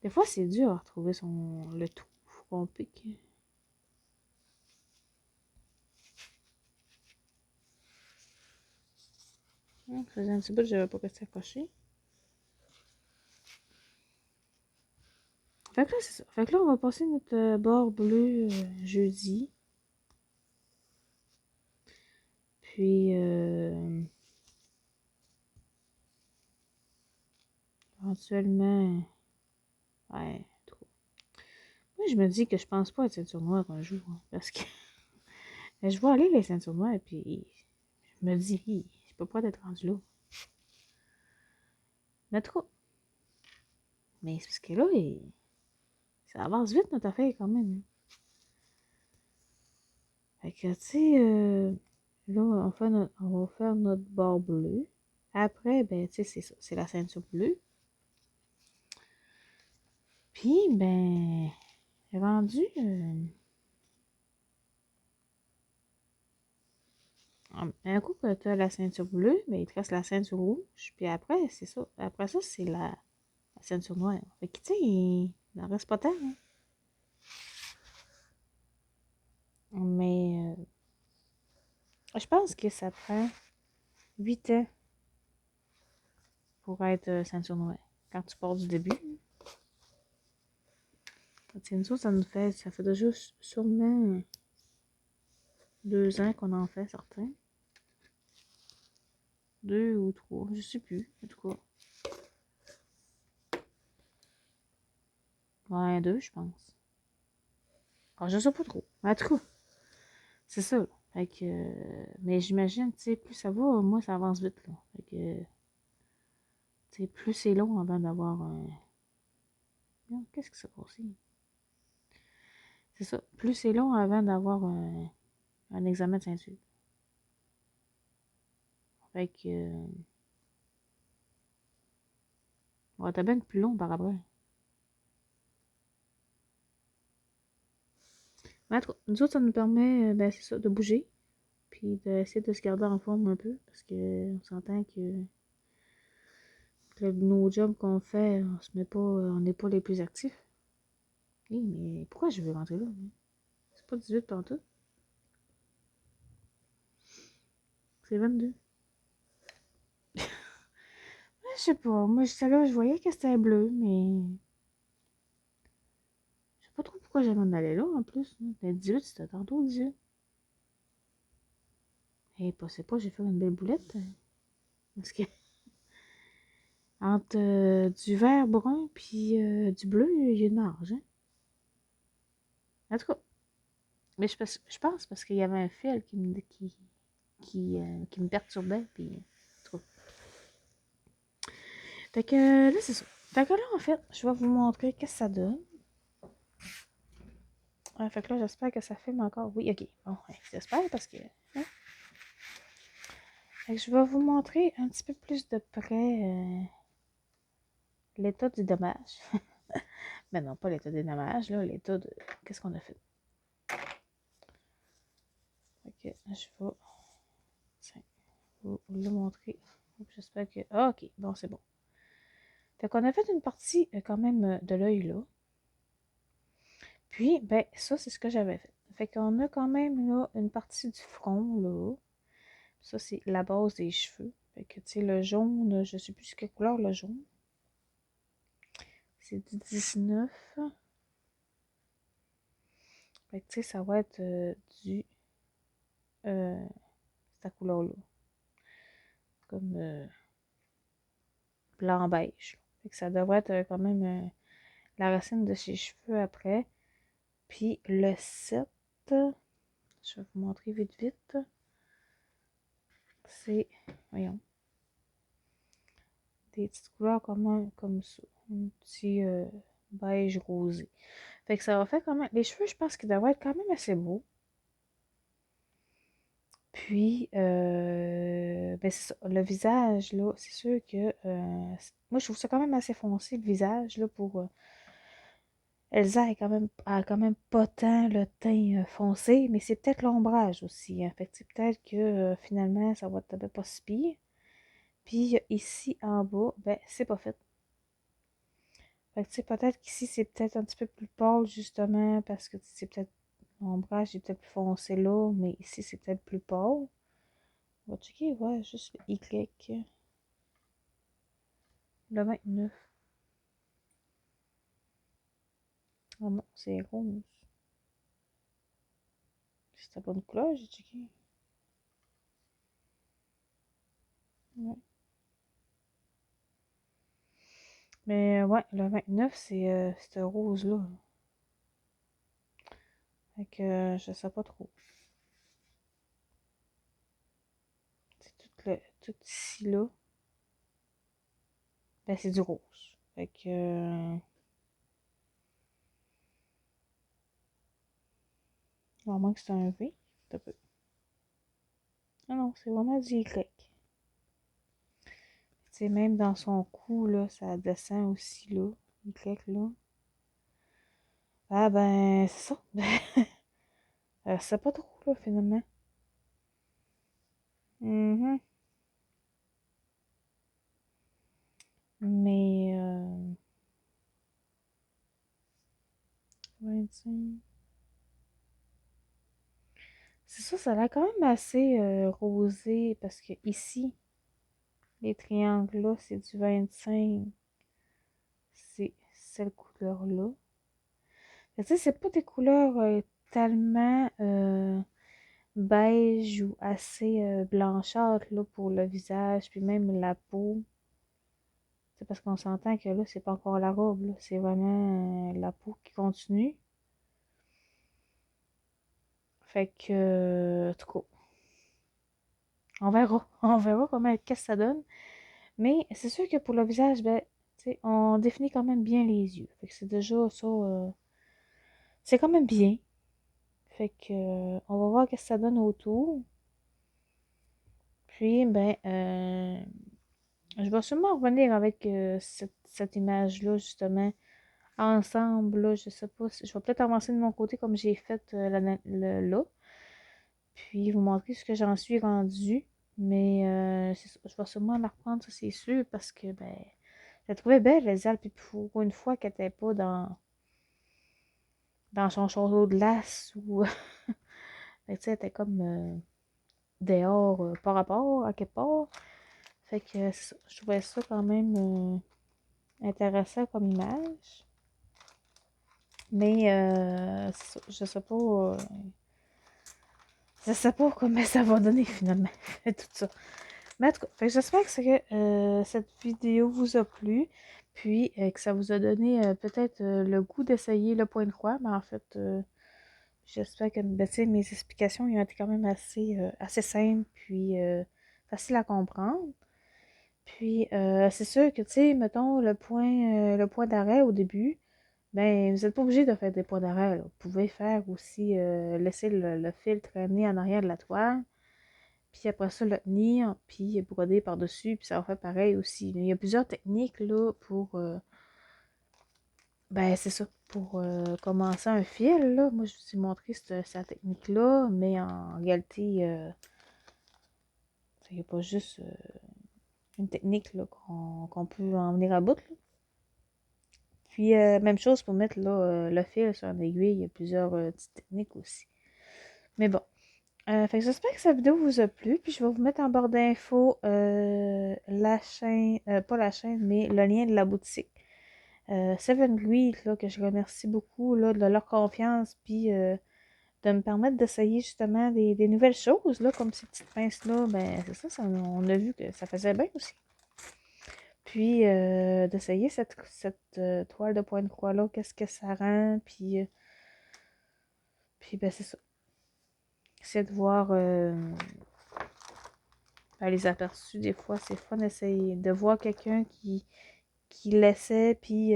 Des fois, c'est dur à retrouver le tout qu'on pique. Ça faisait un petit bout que j'avais pas resté accroché. Fait que là, c'est ça. Fait que là, on va passer notre bord bleu jeudi. Puis, éventuellement, ouais, trop. Moi, je me dis que je pense pas être ceinture noire un jour. Hein, parce que je vois aller les ceintures noires et puis je me dis, je peux pas être rendu là. Mais trop. Mais c'est parce que là, ça avance vite notre affaire quand même. Fait que, tu sais, là, on va faire notre bord bleu. Après, ben, tu sais, c'est ça. C'est la ceinture bleue. Puis, ben, rendu... Un coup que tu as la ceinture bleue, mais il te reste la ceinture rouge. Puis après, c'est ça. Après ça, c'est la ceinture noire. Fait que, tu sais, il n'en reste pas tant. Hein. Mais je pense que ça prend 8 ans pour être ceinture noire. Quand tu pars du début. Nous autres, ça fait déjà sûrement 2 ans qu'on en fait certains. 2 ou 3, je sais plus, en tout cas. Ouais, 2, je pense. Ah, je sais pas trop. En tout cas, c'est ça. Là. Fait que, mais j'imagine, tu sais, plus ça va, moi, ça avance vite, là. Fait que, tu sais, plus c'est long avant d'avoir un... Non, qu'est-ce que c'est passé? C'est ça. Plus c'est long avant d'avoir un examen de ceinture. Fait que, ouais, t'as bien plus long par après. Mais en tout cas, nous autres, ça nous permet, ben, c'est ça, de bouger. Puis d'essayer de se garder en forme un peu. Parce que on s'entend que nos jobs qu'on fait, on se met pas, on n'est pas les plus actifs. Hey, mais pourquoi je veux rentrer là? C'est pas 18 pantoute. C'est 22. Je sais pas. Moi, j'étais là, je voyais que c'était bleu, mais. Je sais pas trop pourquoi j'avais d'aller là en plus. Mais 18, c'était tantôt 18. Et pensez pas, j'ai fait une belle boulette. Parce que. Entre du vert brun puis du bleu, il y a une marge. Hein? En tout cas. Mais je pense parce qu'il y avait un fil qui me perturbait. Puis. En tout cas. Fait que là, c'est ça. Fait que là, en fait, je vais vous montrer qu'est-ce que ça donne. Fait que là, j'espère que ça filme encore. Oui, ok. Bon, ouais, j'espère parce que. Hein? Fait que je vais vous montrer un petit peu plus de près l'état du dommage. Mais non, pas l'état des dommages, là, l'état de. Qu'est-ce qu'on a fait? Fait que je vais. Tiens, vous le montrer. J'espère que. Ah, ok, bon, c'est bon. Fait qu'on a fait une partie quand même de l'œil là. Puis, ben, ça, c'est ce que j'avais fait. Fait qu'on a quand même là une partie du front là. Ça, c'est la base des cheveux. Fait que, tu sais, le jaune, je sais plus quelle couleur le jaune. C'est du 19. Fait que, tu sais, ça va être du... cette couleur-là. Comme blanc-beige. Fait que ça devrait être quand même la racine de ses cheveux après. Puis le 7, je vais vous montrer vite vite. C'est, voyons, des petites couleurs comme ça. Un petit beige rosé. Fait que ça va faire quand même... Les cheveux, je pense qu'ils devraient être quand même assez beaux. Puis, ben c'est ça. Le visage, là, c'est sûr que... moi, je trouve ça quand même assez foncé, le visage, là, pour... Elsa a quand même pas tant le teint foncé, mais c'est peut-être l'ombrage aussi. Hein. Fait que c'est peut-être que finalement, ça va peut-être pas si pire. Puis ici, en bas, ben, c'est pas fait. Fait que tu sais, peut-être qu'ici, c'est peut-être un petit peu plus pâle, justement, parce que c'est peut-être... L'ombrage est peut-être plus foncé là, mais ici, c'est peut-être plus pâle. On va checker, ouais, juste le Y. Le 29. Ah non, c'est rose. C'est la bonne couleur, j'ai checké. Ouais. Mais ouais, le 29, c'est ce rose-là. Fait que je sais pas trop. C'est tout ici là. Ben c'est du rose. Fait que à moins que c'est un V. T'as peu. Ah non, c'est vraiment du Y. Tu sais, même dans son cou, là, ça descend aussi là. Y là. Ah ben, c'est ça. C'est pas trop là finalement. 25. C'est ça, ça a l'air quand même assez rosé parce que ici, les triangles là, c'est du 25. C'est cette couleur-là. Tu sais, c'est pas des couleurs tellement beige ou assez blanchâtres là, pour le visage, puis même la peau. C'est parce qu'on s'entend que là, c'est pas encore la robe, là. C'est vraiment la peau qui continue. Fait que, en tout cas, on verra. On verra qu'est-ce que ça donne. Mais c'est sûr que pour le visage, ben, tu sais, on définit quand même bien les yeux. Fait que c'est déjà ça, c'est quand même bien. Fait que, on va voir qu'est-ce que ça donne autour. Puis, ben, je vais sûrement revenir avec cette image-là, justement, ensemble. Là, je sais pas, je vais peut-être avancer de mon côté comme j'ai fait là. Puis, vous montrer ce que j'en suis rendue. Mais je vais sûrement la reprendre, ça c'est sûr, parce que, ben, je la trouvais belle, les Alpes. Puis pour une fois qu'elle n'était pas dans son château de glace ou. Ben, tu sais, elle était comme dehors, par rapport, à quelque part. Fait que je trouvais ça quand même intéressant comme image. Mais je sais pas comment ça va donner finalement, tout ça. Mais en tout cas, fait que j'espère que cette vidéo vous a plu, puis que ça vous a donné peut-être le goût d'essayer le point de croix, mais en fait, j'espère que ben, mes explications ont été quand même assez simples, puis faciles à comprendre. Puis, c'est sûr que, tu sais, mettons, le point d'arrêt au début, ben, vous n'êtes pas obligé de faire des points d'arrêt, là. Vous pouvez faire aussi, laisser le fil traîner en arrière de la toile, puis après ça, le tenir, puis broder par-dessus, puis ça va faire pareil aussi. Il y a plusieurs techniques, là, pour, ben, c'est ça, pour commencer un fil, là. Moi, je vous ai montré cette technique-là, mais en réalité, il n'y a pas juste une technique, là, qu'on peut en venir à bout, là. Puis, même chose pour mettre là, le fil sur une aiguille. Il y a plusieurs petites techniques aussi. Mais bon. Fait que j'espère que cette vidéo vous a plu. Puis, je vais vous mettre en barre d'infos la chaîne, pas la chaîne, mais le lien de la boutique. Seven Grid, là, que je remercie beaucoup là, de leur confiance. Puis, de me permettre d'essayer justement des nouvelles choses, là, comme ces petites pinces-là. Ben, c'est ça, on a vu que ça faisait bien aussi. Puis, d'essayer cette toile de point de croix-là, qu'est-ce que ça rend, puis ben, c'est ça. Essayer de voir ben, les aperçus, des fois, c'est fun d'essayer de voir quelqu'un qui l'essaie, puis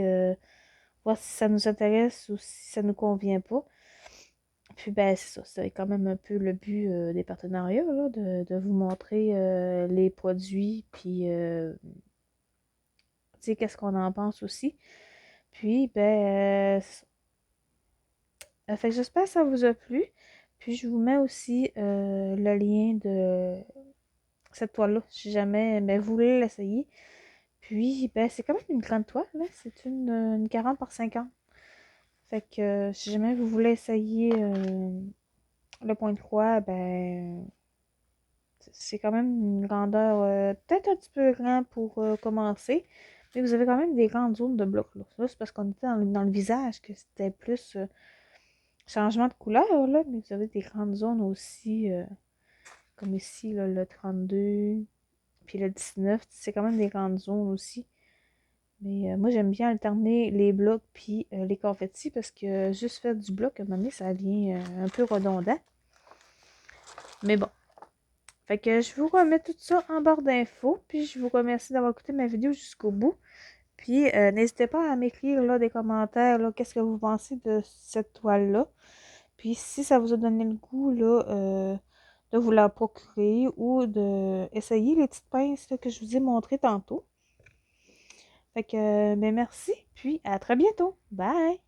voir si ça nous intéresse ou si ça nous convient pas. Puis, ben, c'est ça, c'est quand même un peu le but des partenariats, là, de vous montrer les produits, puis, tu sais, qu'est-ce qu'on en pense aussi. Puis, ben, fait que j'espère que ça vous a plu. Puis je vous mets aussi le lien de cette toile-là, si jamais ben, vous voulez l'essayer. Puis, ben, c'est quand même une grande toile, là. C'est une 40 par 50. Fait que si jamais vous voulez essayer le point de croix, ben, c'est quand même une grandeur peut-être un petit peu grand pour commencer. Mais vous avez quand même des grandes zones de blocs, là. Ça, c'est parce qu'on était dans le visage que c'était plus changement de couleur, là, mais vous avez des grandes zones aussi, comme ici, là, le 32, puis le 19, c'est quand même des grandes zones aussi. Mais moi, j'aime bien alterner les blocs puis les confettis parce que juste faire du bloc, à un moment donné, ça devient un peu redondant. Mais bon. Fait que je vous remets tout ça en barre d'infos, puis je vous remercie d'avoir écouté ma vidéo jusqu'au bout. Puis n'hésitez pas à m'écrire là des commentaires, là, qu'est-ce que vous pensez de cette toile-là. Puis si ça vous a donné le goût là, de vous la procurer ou de essayer les petites pinces là, que je vous ai montrées tantôt. Fait que ben merci, puis à très bientôt. Bye!